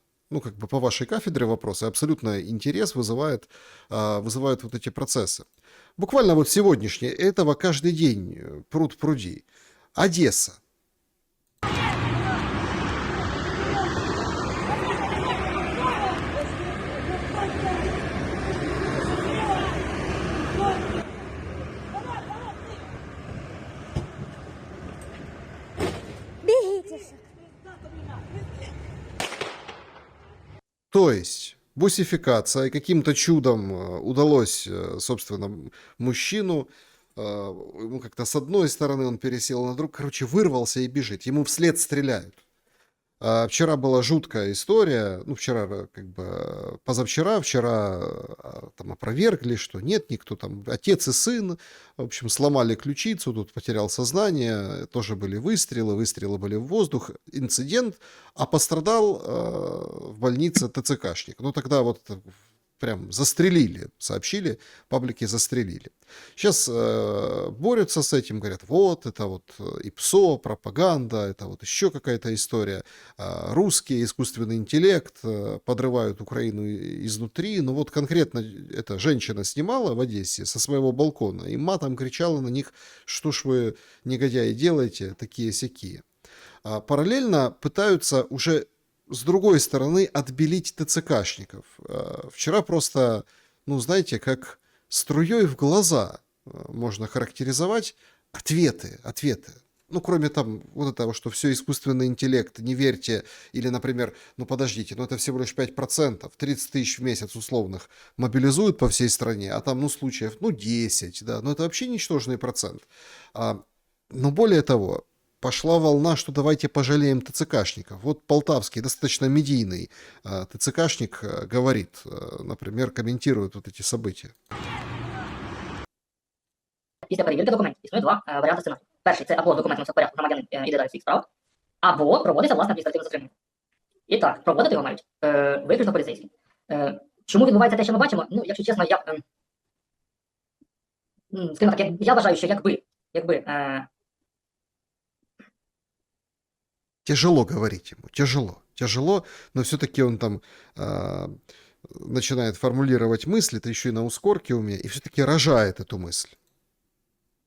по вашей кафедре вопросы, абсолютно интерес вызывают вот эти процессы. Буквально вот сегодняшнее, этого каждый день пруд пруди. Одесса. То есть бусификация, и каким-то чудом удалось, собственно, мужчину, как-то с одной стороны он пересел на другую, вырвался и бежит, ему вслед стреляют. Вчера была жуткая история, позавчера, вчера там опровергли, что нет, никто там, отец и сын, в общем, сломали ключицу, тут потерял сознание, тоже были выстрелы были в воздух, инцидент, а пострадал в больнице ТЦКшник. Тогда вот прям застрелили, сообщили, паблики застрелили. Сейчас борются с этим, говорят, вот, это вот ИПСО, пропаганда, это вот еще какая-то история. Русские, искусственный интеллект подрывают Украину изнутри. Но вот конкретно эта женщина снимала в Одессе со своего балкона и матом кричала на них, что ж вы, негодяи, делаете, такие-сякие. Параллельно пытаются уже с другой стороны отбелить ТЦКшников. Вчера просто, знаете, как струей в глаза можно характеризовать ответы. Кроме там вот этого, что все искусственный интеллект, не верьте, или, например, подождите, это всего лишь 5%, 30 тысяч в месяц условных мобилизуют по всей стране, а там, случаев, 10, да, это вообще ничтожный процент. Но более того, пошла волна, что давайте пожалеем ТЦКшников. Вот полтавский, достаточно медийный ТЦКшник говорит, например, комментирует вот эти события. Після перевірки документів існує два варіанти сценарію. Перший – це або документами все в порядку, громадянин іде далі своїх справ, або проводиться власне адміністративне затримання. І так, проводити його мають виключно поліцейські. Чому відбувається те, що ми бачимо? Якщо чесно, скажімо так, я вважаю, що якби Тяжело говорить ему, тяжело, но все-таки он там начинает формулировать мысли, это еще и на ускорке у меня, и все-таки рожает эту мысль.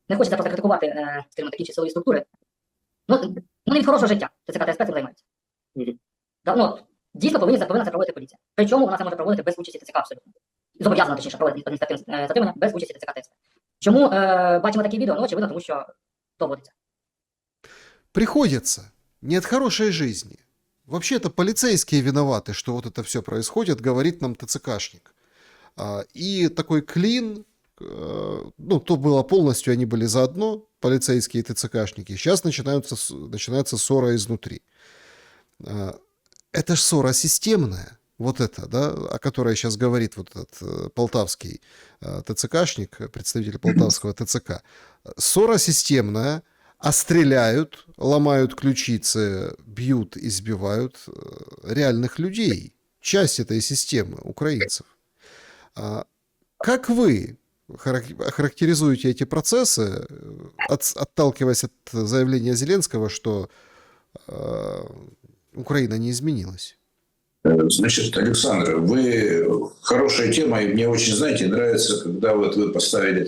Не хочеться просто критикувати, скажімо, такі чи силові структури. Ну не від хорошого життя ТЦК та СП цим займаються. Ну, дійсно повинна це проводити поліція. Причому вона це може проводити без участі ТЦК абсолютно. Зобов'язана, точніше, проводити адміністративне затримання без участі ТЦК та СП. Чому бачимо такі відео? Ну, очевидно, тому що доводиться. Приходится. Не от хорошей жизни. Вообще это полицейские виноваты, что вот это все происходит, говорит нам ТЦКшник. И такой клин, ну, то было полностью, они были заодно, полицейские и ТЦКшники. Сейчас начинается ссора изнутри. Это ж ссора системная, вот это, да, о которой сейчас говорит вот этот полтавский ТЦКшник, представитель полтавского ТЦК. Ссора системная, а стреляют, ломают ключицы, бьют, избивают реальных людей, часть этой системы, украинцев. Как вы характеризуете эти процессы, отталкиваясь от заявления Зеленского, что Украина не изменилась? Значит, Александр, хорошая тема, и мне очень, знаете, нравится, когда вот вы поставили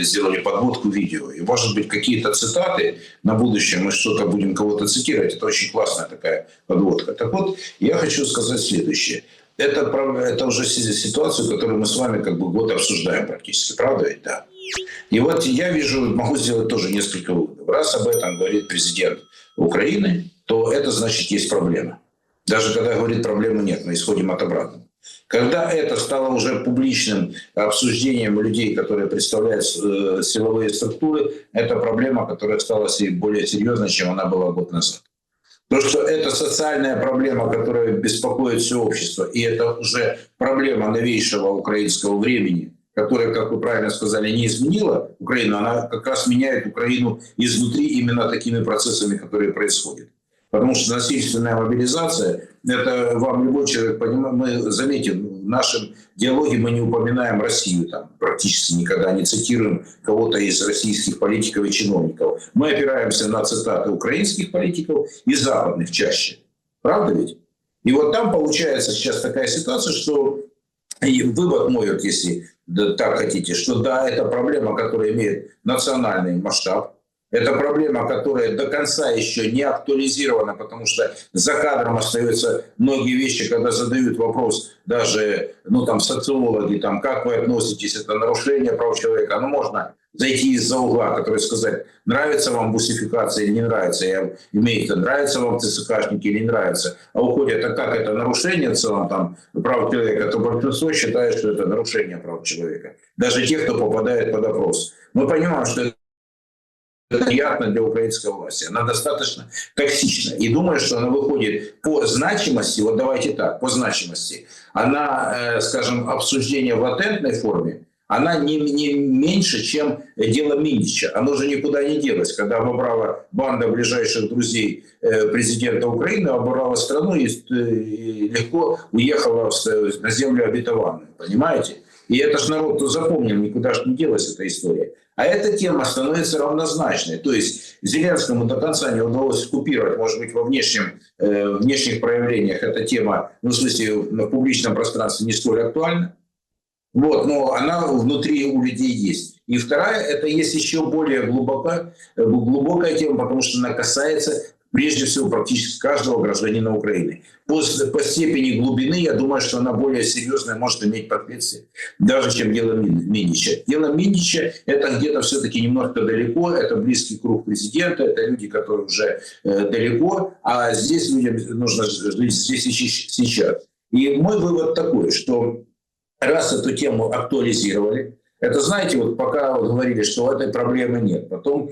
сделали подводку видео, и, может быть, какие-то цитаты на будущее, мы что-то будем кого-то цитировать, это очень классная такая подводка. Так вот, я хочу сказать следующее. Это уже ситуацию, которую мы с вами год обсуждаем практически, правда ведь, да? И вот я могу сделать тоже несколько выводов. Раз об этом говорит президент Украины, то это значит есть проблема. Даже когда говорит, проблемы нет, мы исходим от обратного. Когда это стало уже публичным обсуждением людей, которые представляют силовые структуры, это проблема, которая стала более серьезной, чем она была год назад. То, что это социальная проблема, которая беспокоит все общество, и это уже проблема новейшего украинского времени, которая, как вы правильно сказали, не изменила Украину, она как раз меняет Украину изнутри именно такими процессами, которые происходят. Потому что насильственная мобилизация, это вам любой человек понимает, мы заметим, в нашем диалоге мы не упоминаем Россию, там, практически никогда не цитируем кого-то из российских политиков и чиновников. Мы опираемся на цитаты украинских политиков и западных чаще. Правда ведь? И вот там получается сейчас такая ситуация, что и вывод мой, вот если так хотите, что да, это проблема, которая имеет национальный масштаб. Это проблема, которая до конца еще не актуализирована, потому что за кадром остаются многие вещи, когда задают вопрос даже социологи, как вы относитесь, это нарушение прав человека. Можно зайти из-за угла, который сказать, нравится вам бусификация или не нравится, нравится вам ТЦКшники или не нравится, а уходят, а как это нарушение в целом прав человека, то большинство считает, что это нарушение прав человека. Даже те, кто попадает под опрос. Мы понимаем, что это приятно для украинской власти. Она достаточно токсична. И думаю, что она выходит по значимости, вот давайте так, по значимости, она, скажем, обсуждение в латентной форме, она не меньше, чем дело Минича. Оно же никуда не делось. Когда обобрала банда ближайших друзей президента Украины, обобрала страну и легко уехала на землю обетованную. Понимаете? И это ж народ запомнил, никуда же не делась эта история. А эта тема становится равнозначной. То есть Зеленскому до конца не удалось скупировать, может быть, во внешних проявлениях эта тема, в смысле, в публичном пространстве не столь актуальна. Но она внутри у людей есть. И вторая, это есть еще более глубокая тема, потому что она касается прежде всего практически каждого гражданина Украины. По степени глубины, я думаю, что она более серьезная может иметь последствия, даже чем дело Минича. Дело Минича – это где-то все-таки немножко далеко, это близкий круг президента, это люди, которые уже далеко, а здесь людям нужно жить здесь и сейчас. И мой вывод такой, что раз эту тему актуализировали, это, знаете, пока говорили, что этой проблемы нет, потом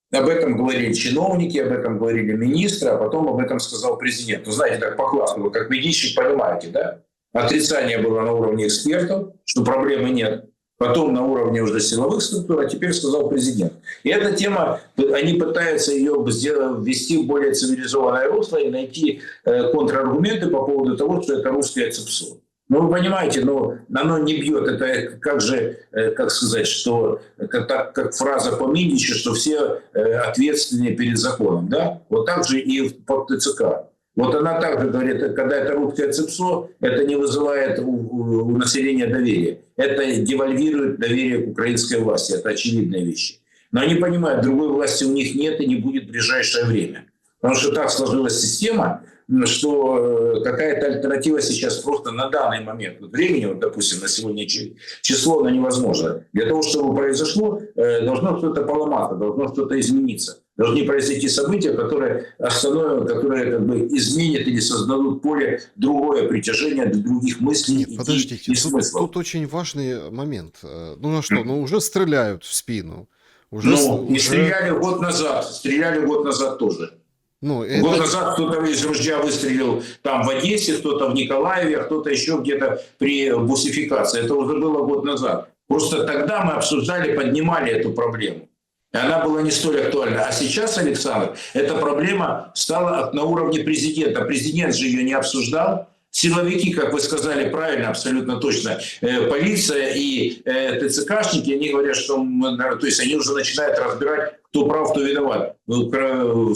об этом говорили чиновники, об этом говорили министры, а потом об этом сказал президент. Знаете, так по классу, вы как медийщик понимаете, да? Отрицание было на уровне экспертов, что проблемы нет. Потом на уровне уже силовых структур, а теперь сказал президент. И эта тема, они пытаются ее ввести в более цивилизованное русло и найти контраргументы по поводу того, что это русское ЦЕПСО. Ну, вы понимаете, оно не бьет. Это как же, как сказать, что как фраза по Миничу, что все ответственны перед законом, да? Вот так же и по ТЦК. Вот она также говорит, когда это русское ЦИПСО, это не вызывает у населения доверия. Это девальвирует доверие к украинской власти. Это очевидные вещи. Но они понимают, другой власти у них нет и не будет в ближайшее время. Потому что так сложилась система, что какая-то альтернатива сейчас просто на данный момент времени, вот, допустим, на сегодняшнее число, она невозможна. Для того, чтобы произошло, должно что-то поломаться, должно что-то измениться. Должны произойти события, которые остановят, которые как бы изменят или создадут поле другое притяжение для других мыслей, Нет, подождите, и смыслов. тут очень важный момент. Ну а что, ну уже стреляют в спину. Уже, И стреляли год назад тоже. Ну, Год назад кто-то из ружья выстрелил там в Одессе, кто-то в Николаеве, а кто-то еще где-то при бусификации. Это уже было год назад. Просто тогда мы обсуждали, поднимали эту проблему. И она была не столь актуальна. А сейчас, Александр, эта проблема стала на уровне президента. Президент же ее не обсуждал. Силовики, как вы сказали правильно, абсолютно точно, полиция и ТЦКшники, они говорят, что то есть они уже начинают разбирать, кто прав, кто виноват,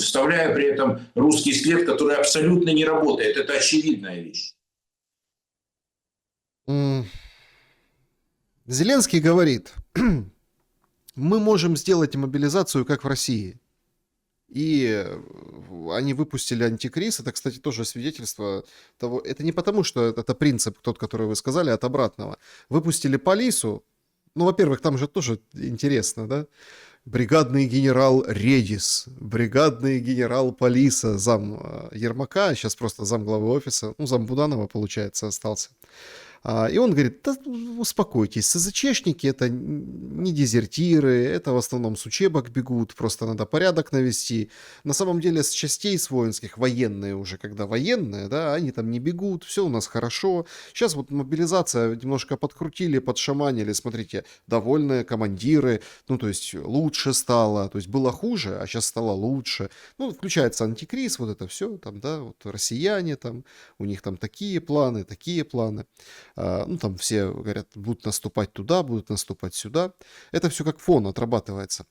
вставляя при этом русский след, который абсолютно не работает. Это очевидная вещь. Зеленский говорит, мы можем сделать мобилизацию, как в России. И они выпустили антикриз. Это, кстати, тоже свидетельство того... Это не потому, что это принцип, тот, который вы сказали, от обратного. Выпустили Полису. Ну, во-первых, там же тоже интересно, да? Бригадный генерал Редис, бригадный генерал Полиса, зам Ермака, сейчас просто зам главы офиса, ну, зам Буданова, получается, остался. И он говорит, да успокойтесь, СЗЧшники это не дезертиры, это в основном с учебок бегут, просто надо порядок навести. На самом деле с частей с воинских, военные уже, когда военные, да, они там не бегут, все у нас хорошо. Сейчас вот мобилизация немножко подкрутили, подшаманили, смотрите, довольные командиры, ну то есть лучше стало, то есть было хуже, а сейчас стало лучше. Ну, включается антикриз, вот это все, там, да, вот россияне там, у них там такие планы. Ну, там все говорят, будут наступать туда, будут наступать сюда. Это все как фон отрабатывается.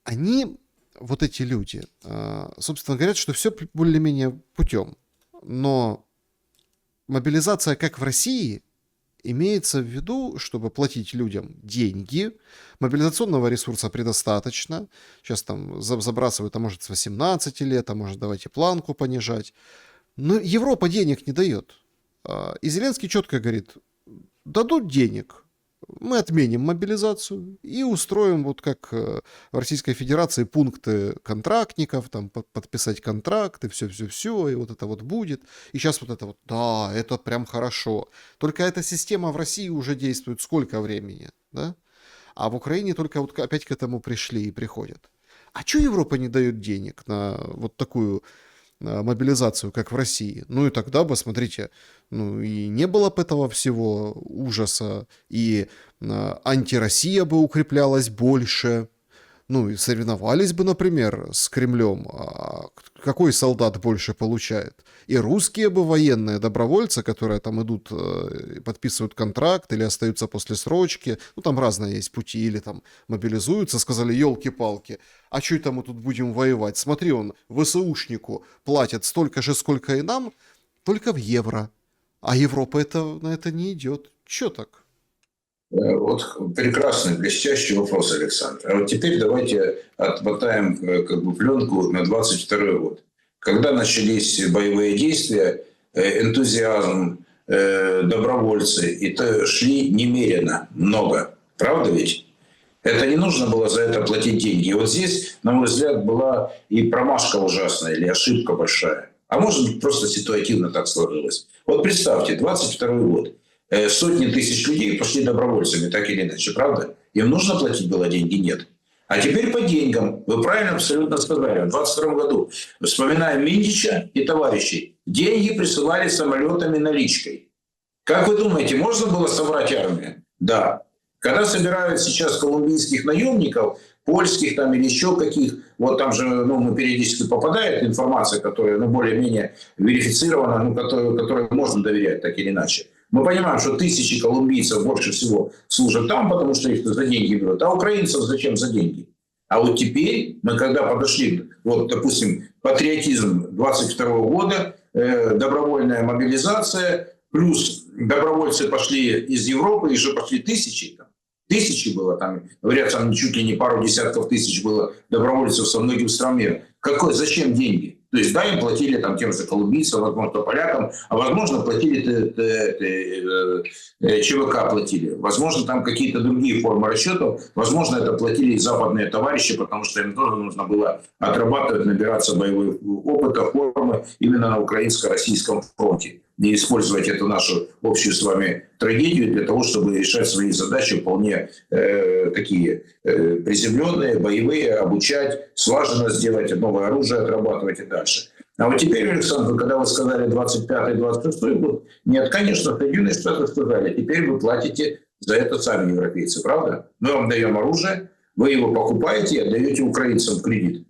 Они, вот эти люди, собственно, говорят, что все более-менее путем. Но мобилизация, как в России, имеется в виду, чтобы платить людям деньги, мобилизационного ресурса предостаточно. Сейчас там забрасывают, а может с 18 лет, а может давайте планку понижать. Но Европа денег не дает. И Зеленский четко говорит, дадут денег, мы отменим мобилизацию и устроим, вот как в Российской Федерации, пункты контрактников, там подписать контракты, все, и вот это вот будет. И сейчас вот это вот, да, это прям хорошо. Только эта система в России уже действует сколько времени, да? А в Украине только вот опять к этому пришли и приходят. А что Европа не дает денег на вот такую мобилизацию, как в России? Ну и тогда бы, смотрите, ну и не было бы этого всего ужаса, и антироссия бы укреплялась больше, ну и соревновались бы, например, с Кремлем, какой солдат больше получает. И русские бы военные добровольцы, которые там идут, подписывают контракт или остаются после срочки, ну там разные есть пути, или там мобилизуются, сказали, елки-палки, а что это мы тут будем воевать? Смотри, он ВСУшнику платит столько же, сколько и нам, только в евро. А Европа на это не идет. Че так? Вот прекрасный, блестящий вопрос, Александр. А вот теперь давайте отмотаем как бы пленку на 22 год. Когда начались боевые действия, энтузиазм, добровольцы, это шли немерено, много. Правда ведь? Это не нужно было за это платить деньги. И вот здесь, на мой взгляд, была и промашка ужасная, или ошибка большая. А может быть, просто ситуативно так сложилось. Вот представьте, 22 год. Сотни тысяч людей пошли добровольцами, так или иначе, правда? Им нужно платить было деньги? Нет. А теперь по деньгам. Вы правильно абсолютно сказали. В 22 году, вспоминаем Минича и товарищей, деньги присылали самолетами наличкой. Как вы думаете, можно было собрать армию? Да. Когда собирают сейчас колумбийских наемников, польских там или еще каких, вот там же периодически попадает информация, которая более-менее верифицирована, которой можно доверять так или иначе. Мы понимаем, что тысячи колумбийцев больше всего служат там, потому что их за деньги берут. А украинцев зачем за деньги? А вот теперь мы когда подошли, вот, допустим, патриотизм 22 года, добровольная мобилизация, плюс добровольцы пошли из Европы, их же пошли тысячи. Тысячи было там, говорят, там чуть ли не пару десятков тысяч было добровольцев со многих стран мира. Зачем деньги? То есть, да, им платили там тем же колумбийцам, возможно, полякам, а возможно, платили ЧВК платили. Возможно, там какие-то другие формы расчетов. Возможно, это платили и западные товарищи, потому что им тоже нужно было отрабатывать, набираться боевого опыта, формы именно на украинско-российском фронте. И использовать эту нашу общую с вами трагедию для того, чтобы решать свои задачи вполне такие приземленные, боевые, обучать, слаженно сделать, новое оружие отрабатывать и дальше. А вот теперь, Александр, когда вы сказали 25-26 год, нет, конечно, Соединенные Штаты сказали, теперь вы платите за это сами европейцы, правда? Мы вам даем оружие, вы его покупаете и отдаете украинцам в кредит.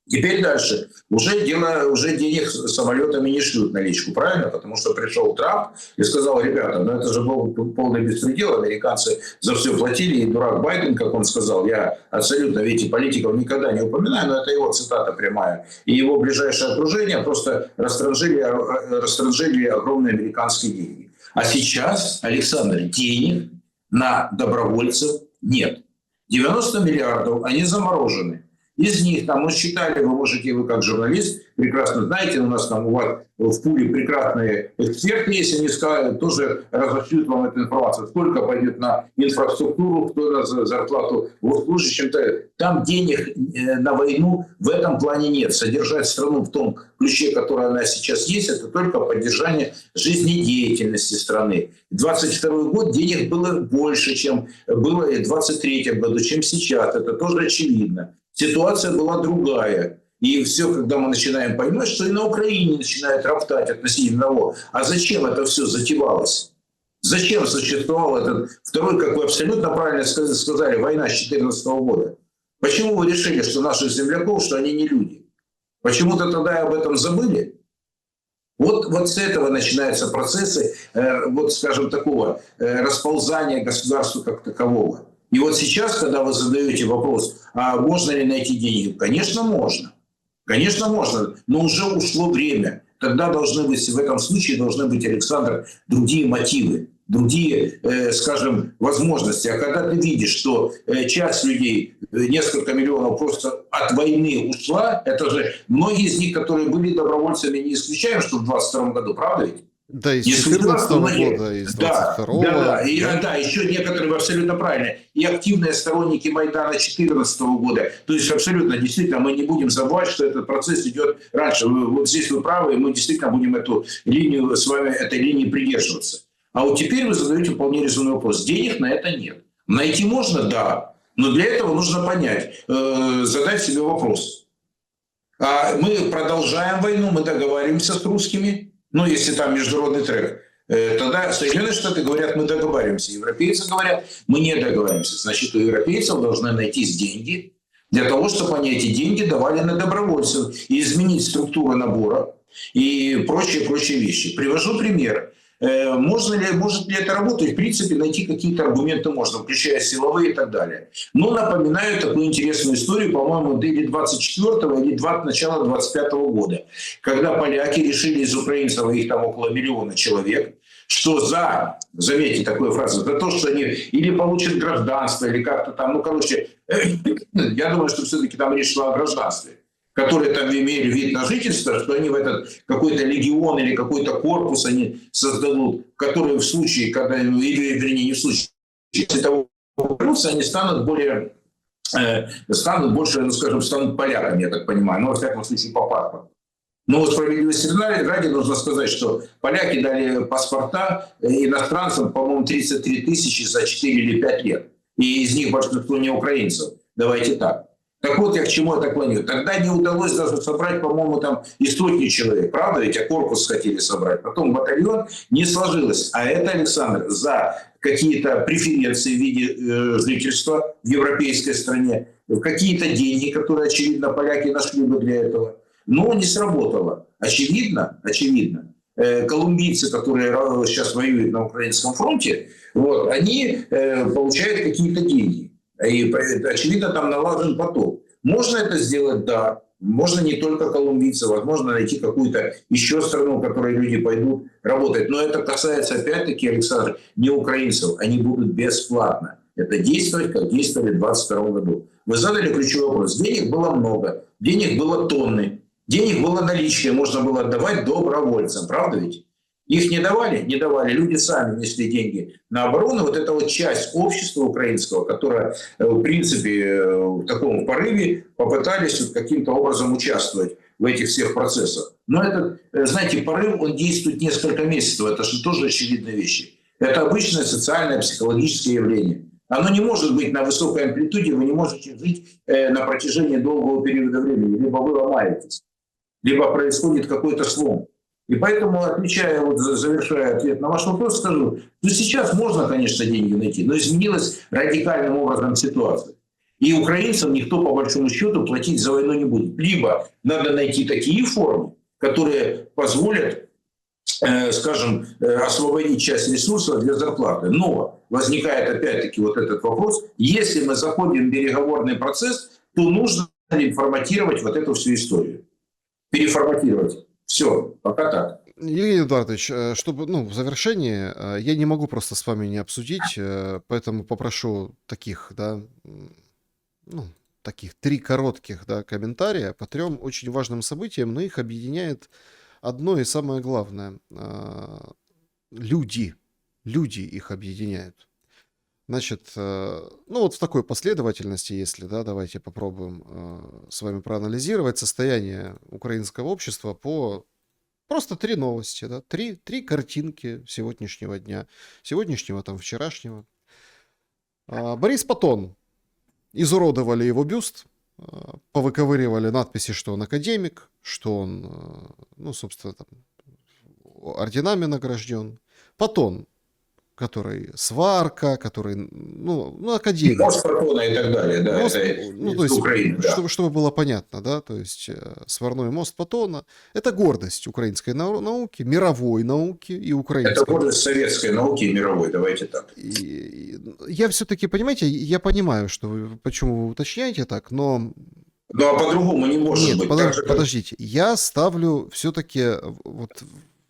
Теперь дальше. Уже денег самолетами не шлют наличку, правильно? Потому что пришел Трамп и сказал: ребята, это же был полный беспредел, американцы за все платили, и дурак Байден, как он сказал, я абсолютно, видите, политиков никогда не упоминаю, но это его цитата прямая, и его ближайшее окружение просто растранжили огромные американские деньги. А сейчас, Александр, денег на добровольцев нет. 90 миллиардов, они заморожены. Из них, там мы считали, вы как журналист прекрасно знаете, у нас там у вас в пуле прекрасные эксперты, если они скажут, тоже разошлют вам эту информацию, сколько пойдет на инфраструктуру, кто на зарплату госслужащим. Там денег на войну в этом плане нет. Содержать страну в том ключе, который она сейчас есть, это только поддержание жизнедеятельности страны. В 22 год денег было больше, чем было и в 23 году, чем сейчас. Это тоже очевидно. Ситуация была другая. И все, когда мы начинаем понимать, что и на Украине начинает роптать относительно того, а зачем это все затевалось? Зачем существовал этот второй, как вы абсолютно правильно сказали, война с 2014 года? Почему вы решили, что наших земляков, что они не люди? Почему-то тогда об этом забыли? Вот с этого начинаются процессы, скажем, такого расползания государства как такового. И вот сейчас, когда вы задаете вопрос, а можно ли найти деньги? Конечно, можно. Конечно, можно, но уже ушло время. Тогда в этом случае должны быть, Александр, другие мотивы, другие, скажем, возможности. А когда ты видишь, что часть людей, несколько миллионов просто от войны ушла, это же многие из них, которые были добровольцами, не исключаем, что в 22 году, правда ведь? Да, из 2014 года, из 22-го. Да, еще некоторые вы абсолютно правильно. И активные сторонники Майдана 2014 года. То есть абсолютно, действительно, мы не будем забывать, что этот процесс идет раньше. Вот здесь вы правы, и мы действительно будем этой линии придерживаться. А вот теперь вы задаете вполне резонный вопрос. Денег на это нет. Найти можно? Да. Но для этого нужно понять, задать себе вопрос. А мы продолжаем войну, мы договариваемся с русскими. Если там международный трек, тогда Соединенные Штаты говорят, мы договариваемся. Европейцы говорят, мы не договариваемся. Значит, у европейцев должны найтись деньги для того, чтобы они эти деньги давали на добровольцев и изменить структуру набора и прочие вещи. Привожу пример. Может ли это работать? В принципе, найти какие-то аргументы можно, включая силовые и так далее. Но напоминаю такую интересную историю, по-моему, или 24-го, или начала 25-го года, когда поляки решили из украинцев, их там около 1 миллиона человек, что заметьте такую фразу, за то, что они или получат гражданство, или как-то там, я думаю, что все-таки там речь шла о гражданстве, которые там имели вид на жительство, что они в этот какой-то легион или какой-то корпус они создадут, которые в случае, когда, вернее, не в случае, если того вернутся, они станут больше, станут поляками, я так понимаю, во всяком случае, по паспорту. Но справедливости ради нужно сказать, что поляки дали паспорта иностранцам, по-моему, 33 тысячи за 4 или 5 лет. И из них большинство не украинцев. Давайте так. Так вот, я к чему это клоню. Тогда не удалось даже собрать, по-моему, там и 100 человек. Правда ведь? А корпус хотели собрать. Потом батальон не сложилось. А это, Александр, за какие-то преференции в виде жительства в европейской стране, какие-то деньги, которые, очевидно, поляки нашли бы для этого. Но не сработало. Очевидно, колумбийцы, которые сейчас воюют на украинском фронте, вот, они получают какие-то деньги. И, очевидно, там налажен поток. Можно это сделать? Да. Можно не только колумбийцев, возможно, найти какую-то еще страну, в которой люди пойдут работать. Но это касается, опять-таки, Александр, не украинцев. Они будут бесплатно. Это действовать, как действовали в 2022 году. Вы задали ключевой вопрос. Денег было много, денег было тонны, денег было наличие, можно было отдавать добровольцам. Правда ведь? Их не давали? Не давали. Люди сами несли деньги на оборону. Вот это вот часть общества украинского, которая, в принципе, в таком порыве попытались вот каким-то образом участвовать в этих всех процессах. Но это, знаете, порыв, он действует несколько месяцев. Это же тоже очевидные вещи. Это обычное социальное, психологическое явление. Оно не может быть на высокой амплитуде, вы не можете жить на протяжении долгого периода времени. Либо вы ломаетесь, либо происходит какой-то слом. И поэтому, отвечая, вот, завершая ответ на ваш вопрос, скажу, что сейчас можно, конечно, деньги найти, но изменилась радикальным образом ситуация. И украинцам никто, по большому счету, платить за войну не будет. Либо надо найти такие формы, которые позволят, скажем, освободить часть ресурсов для зарплаты. Но возникает опять-таки вот этот вопрос, если мы заходим в переговорный процесс, то нужно ли форматировать вот эту всю историю? Переформатировать. Все, пока так. Евгений Эдуардович, чтобы, в завершении, я не могу просто с вами не обсудить, поэтому попрошу таких, таких 3 коротких, комментария по 3 очень важным событиям, но их объединяет одно и самое главное. Люди их объединяют. Значит, вот в такой последовательности, если, давайте попробуем с вами проанализировать состояние украинского общества по просто 3 новости, 3 картинки сегодняшнего дня, сегодняшнего, вчерашнего. Борис Патон. Изуродовали его бюст, повыковыривали надписи, что он академик, что он, собственно, орденами награжден. Патон, который сварка, который, академик. Мост Патона и так далее, да. Мост, это то есть, Украины, да. чтобы было понятно, то есть сварной мост Патона – это гордость украинской науки, мировой науки и украинской. Это гордость советской науки и мировой, давайте так. И я все-таки, понимаете, я понимаю, почему вы уточняете так, но… Ну, а по-другому не может быть. Подождите, я ставлю все-таки,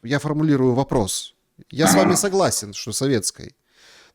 я формулирую вопрос. Я с вами согласен, что советской.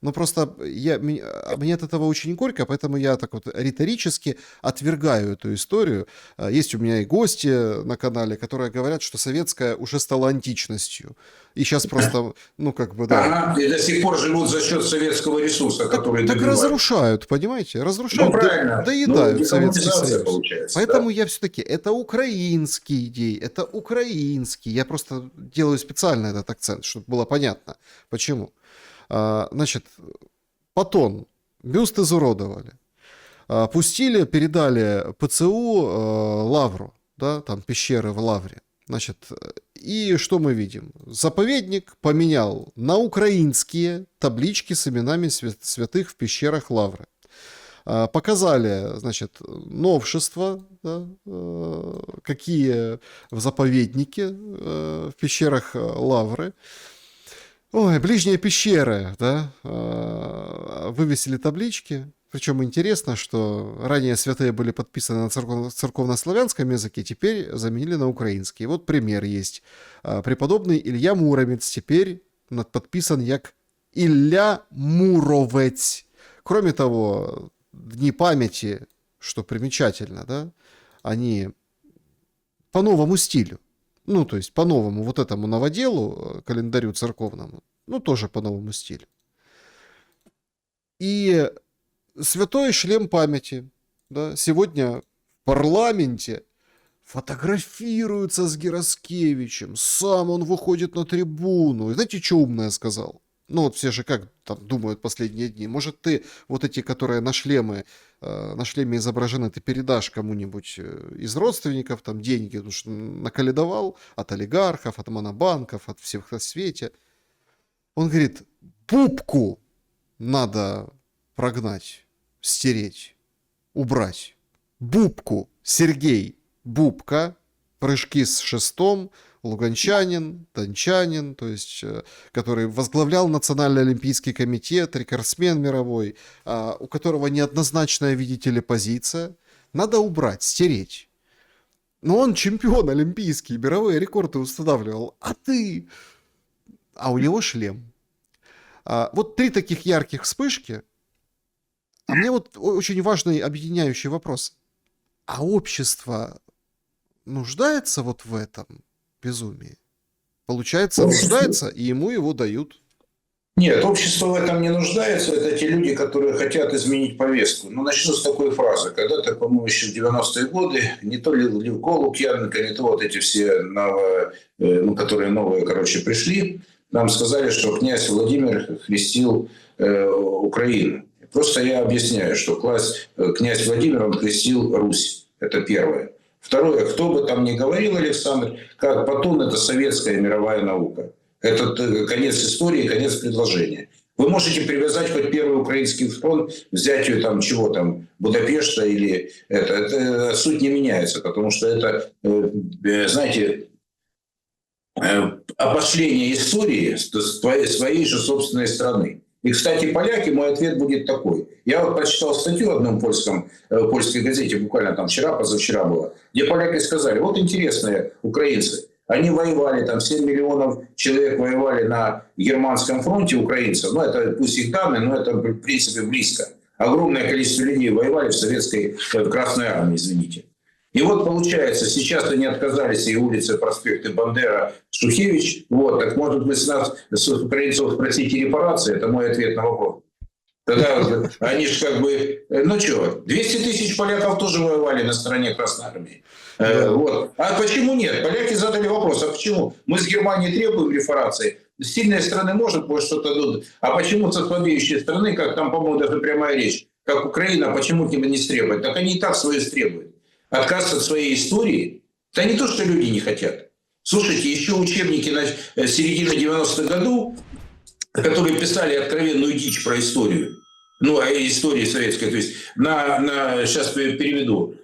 Но просто мне от этого очень горько, поэтому я так вот риторически отвергаю эту историю. Есть у меня и гости на канале, которые говорят, что советская уже стала античностью. И сейчас просто, Ага, и до сих пор живут за счет советского ресурса, который так разрушают, понимаете? Разрушают, правильно. доедают Советский Союз. Получается, поэтому я все-таки, это украинский идей, это украинский. Я просто делаю специально этот акцент, чтобы было понятно, почему. Значит, Патон, бюст изуродовали, передали ПЦУ лавру, там пещеры в лавре. Значит, и что мы видим? Заповедник поменял на украинские таблички с именами святых в пещерах лавры. Показали, значит, новшества, какие в заповеднике в пещерах лавры. Ой, ближние пещеры, вывесили таблички. Причем интересно, что ранее святые были подписаны на церковнославянском языке, теперь заменили на украинский. Вот пример есть. Преподобный Илья Муромец теперь подписан як Илья Муровец. Кроме того, дни памяти, что примечательно, они по новому стилю. То есть по новому вот этому новоделу, календарю церковному, тоже по новому стилю. И святой шлем памяти, сегодня в парламенте фотографируется с Гераскевичем, сам он выходит на трибуну. И знаете, что умное сказал? Все же как думают последние дни. Может, ты вот эти, которые на шлеме изображены, ты передашь кому-нибудь из родственников деньги, потому что наколедовал от олигархов, от монобанков, от всех на свете. Он говорит, пупку надо прогнать, стереть, убрать Бубку, Сергей Бубка, прыжки с шестом, луганчанин, дончанин, то есть, который возглавлял Национальный олимпийский комитет, рекордсмен мировой, у которого неоднозначная, видите ли, позиция. Надо убрать, стереть. Но он чемпион олимпийский, мировые рекорды устанавливал. А ты... А у него шлем. Вот 3 таких ярких вспышки. А мне вот очень важный объединяющий вопрос. А общество нуждается вот в этом безумии? Получается, нуждается, и ему его дают. Нет, общество в этом не нуждается. Это те люди, которые хотят изменить повестку. Ну, начну с такой фразы. Когда-то, по-моему, еще в 90-е годы, не то Левко Лукьяненко, не то вот эти все новые, которые новые, пришли, нам сказали, что князь Владимир крестил Украину. Просто я объясняю, что князь Владимир, он крестил Русь. Это первое. Второе, кто бы там ни говорил, Александр, как Платон, это советская мировая наука. Это конец истории, конец предложения. Вы можете привязать хоть первый украинский фронт, взятию Будапешта или это суть не меняется, потому что это, знаете, опошление истории своей же собственной страны. И, кстати, поляки, мой ответ будет такой. Я вот прочитал статью в одном польской газете, буквально там позавчера было, где поляки сказали, вот интересные украинцы, они воевали, 7 миллионов человек воевали на германском фронте, украинцев, это пусть их данные, но это в принципе близко. Огромное количество людей воевали в Красной армии, извините. И вот получается, сейчас они отказались, и улицы, проспекты Бандера, Шухевич. Так может быть, с украинцев спросите репарации? Это мой ответ на вопрос. Тогда они же 200 тысяч поляков тоже воевали на стороне Красной армии. А почему нет? Поляки задали вопрос, а почему? Мы с Германией требуем репарации. Сильные страны может что-то дадут. А почему слабеющие страны, как там, по-моему, даже прямая речь, как Украина, почему не стребует? Так они и так свое стребуют. Отказ от своей истории, это не то, что люди не хотят. Слушайте, еще учебники на середине 90-х годов, которые писали откровенную дичь про историю, истории советской, то есть сейчас переведу,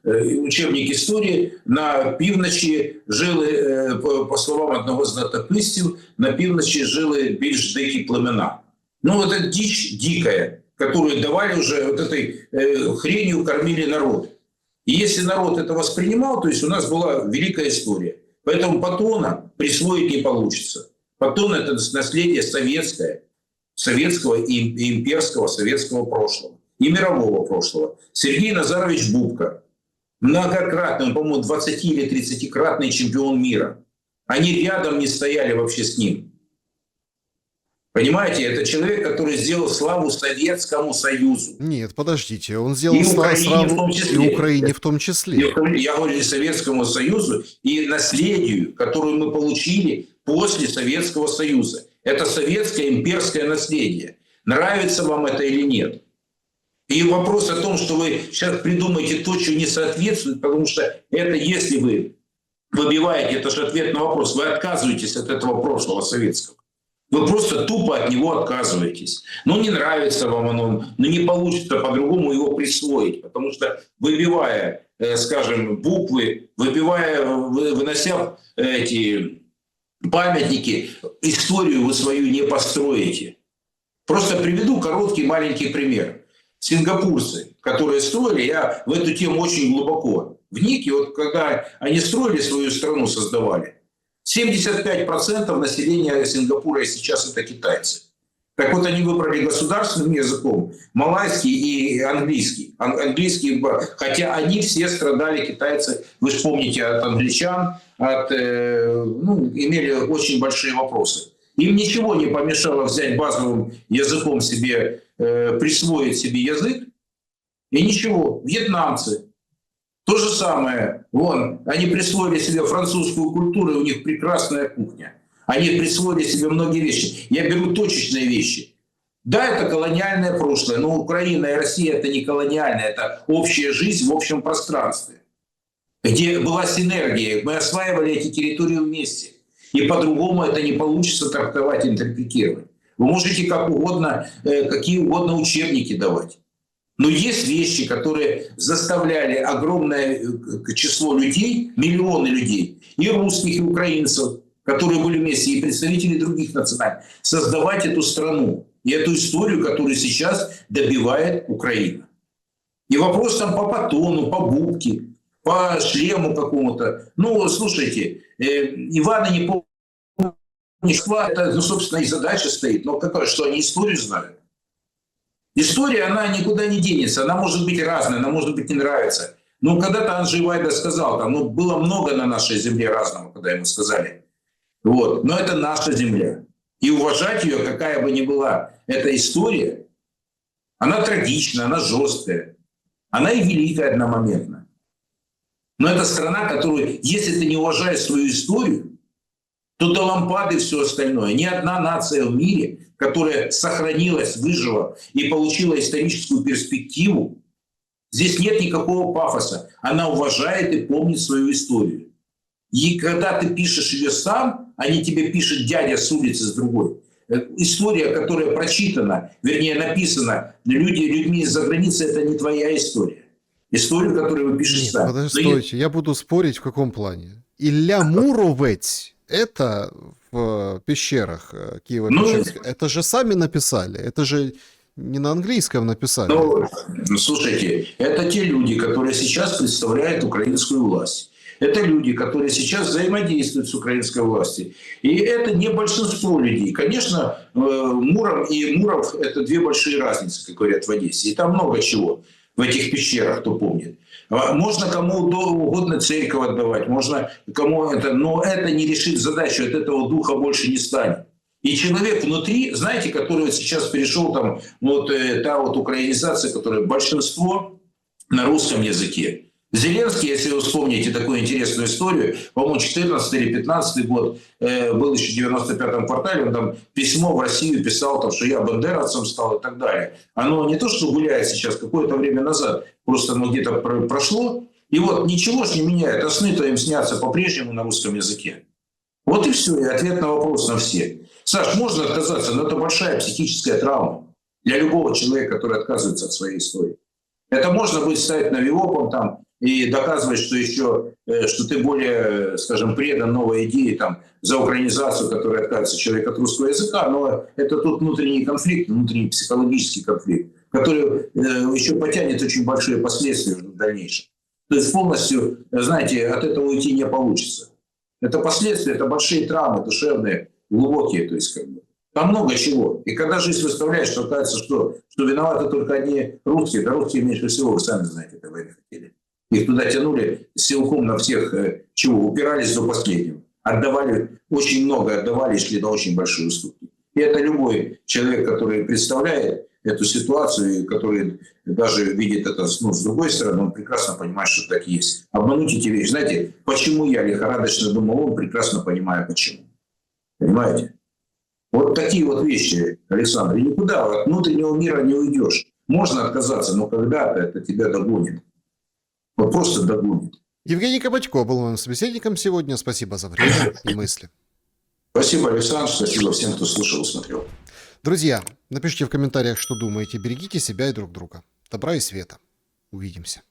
учебник истории на півночі жили, по словам одного з летописців, на півночі жили більш дикі племена. Это дичь дикая, которую давали уже этой хренью кормили народ. И если народ это воспринимал, то есть у нас была великая история. Поэтому Платона присвоить не получится. Платон – это наследие советского и имперского советского прошлого. И мирового прошлого. Сергей Назарович Бубка. Многократный, по-моему, 20- или 30-кратный чемпион мира. Они рядом не стояли вообще с ним. Понимаете, это человек, который сделал славу Советскому Союзу. Нет, подождите, он сделал славу и Украине в том числе. Я говорю и Советскому Союзу, и наследию, которую мы получили после Советского Союза. Это советское имперское наследие. Нравится вам это или нет? И вопрос о том, что вы сейчас придумаете то, что не соответствует, потому что это, если вы выбиваете, это же ответ на вопрос, вы отказываетесь от этого прошлого советского. Вы просто тупо от него отказываетесь. Не нравится вам оно, не получится по-другому его присвоить. Потому что выбивая, буквы, вынося эти памятники, историю вы свою не построите. Просто приведу короткий маленький пример. Сингапурцы, которые строили, я в эту тему очень глубоко вник, и когда они строили свою страну, создавали, 75% населения Сингапура сейчас это китайцы. Так вот, они выбрали государственным языком малайский и английский. Английский, хотя они все страдали, китайцы, вы же помните, от англичан, имели очень большие вопросы. Им ничего не помешало взять базовым языком себе, присвоить себе язык, и ничего. Вьетнамцы. То же самое. Они присвоили себе французскую культуру, и у них прекрасная кухня. Они присвоили себе многие вещи. Я беру точечные вещи. Да, это колониальное прошлое, но Украина и Россия – это не колониальное, это общая жизнь в общем пространстве, где была синергия. Мы осваивали эти территории вместе. И по-другому это не получится трактовать, интерпретировать. Вы можете как угодно, какие угодно учебники давать. Но есть вещи, которые заставляли огромное число людей, миллионы людей, и русских, и украинцев, которые были вместе, и представители других национальностей, создавать эту страну и эту историю, которую сейчас добивает Украина. И вопрос там по батону, по бубке, по шлему какому-то. Ну, слушайте, Ивана не помню, это, ну, собственно, и задача стоит. Но какая, что они историю знают? История, она никуда не денется. Она может быть разная, она может быть не нравится. Но когда-то Анджей Вайда сказал, там, ну, было много на нашей земле разного, когда ему сказали. Вот. Но это наша земля. И уважать ее, какая бы ни была эта история, она трагична, она жесткая. Она и великая одномоментно. Но это страна, которую, если ты не уважаешь свою историю, то до лампады все остальное. Ни одна нация в мире, которая сохранилась, выжила и получила историческую перспективу, здесь нет никакого пафоса. Она уважает и помнит свою историю. И когда ты пишешь ее сам, а не тебе пишет дядя с улицы с другой, история, которая прочитана, вернее написана людьми из-за границы, это не твоя история. Историю, которую вы пишете Нет, сам. подождите, я буду спорить в каком плане. Илья Муромец, это в пещерах Киево-Печерска, это же сами написали, это же не на английском написали. Ну, слушайте, это те люди, которые сейчас представляют украинскую власть. Это люди, которые сейчас взаимодействуют с украинской властью. И это не большинство людей. Конечно, Муром и Муров – это две большие разницы, как говорят в Одессе. И там много чего в этих пещерах, кто помнит. Можно кому угодно церковь отдавать, можно кому это, но это не решит задачу, от этого духа больше не станет. И человек внутри, знаете, который вот сейчас перешел там, вот та вот украинизация, которая большинство на русском языке. Зеленский, если вы вспомните такую интересную историю, по-моему, 14 или 15 год, был еще в 95-м квартале, он там письмо в Россию писал, там, что я бандеровцем стал и так далее. Оно не то, что гуляет сейчас, какое-то время назад, просто оно где-то прошло, и вот ничего ж не меняет, а сны-то им снятся по-прежнему на русском языке. Вот и все, и ответ на вопрос на все. Саш, можно отказаться, но это большая психическая травма для любого человека, который отказывается от своей истории. Это можно будет ставить навиопом там, и доказывать, что еще, что ты более, скажем, предан новой идее там, за украинизацию, которая отказывается человек от русского языка, но это тут внутренний конфликт, внутренний психологический конфликт, который еще потянет очень большие последствия в дальнейшем. То есть полностью, знаете, от этого уйти не получится. Это последствия, это большие травмы душевные, глубокие, то есть как бы. Там много чего. И когда жизнь выставляет, что кажется, что виноваты только одни русские, да русские меньше всего, вы сами знаете, этого не хотели. Их туда тянули силком на всех, чего, упирались до последнего. Отдавали, очень много отдавали и шли на очень большие уступки. И это любой человек, который представляет эту ситуацию, который даже видит это с другой стороны, он прекрасно понимает, что так и есть. Обмануть эти вещи. Знаете, почему я лихорадочно думал, он прекрасно понимает, почему. Понимаете? Вот такие вот вещи, Александр. И никуда от внутреннего мира не уйдешь. Можно отказаться, но когда-то это тебя догонит. Вот просто догонит. Евгений Кабачко был моим собеседником сегодня. Спасибо за время и мысли. Спасибо, Александр. Спасибо всем, кто слушал и смотрел. Друзья, напишите в комментариях, что думаете. Берегите себя и друг друга. Добра и света. Увидимся.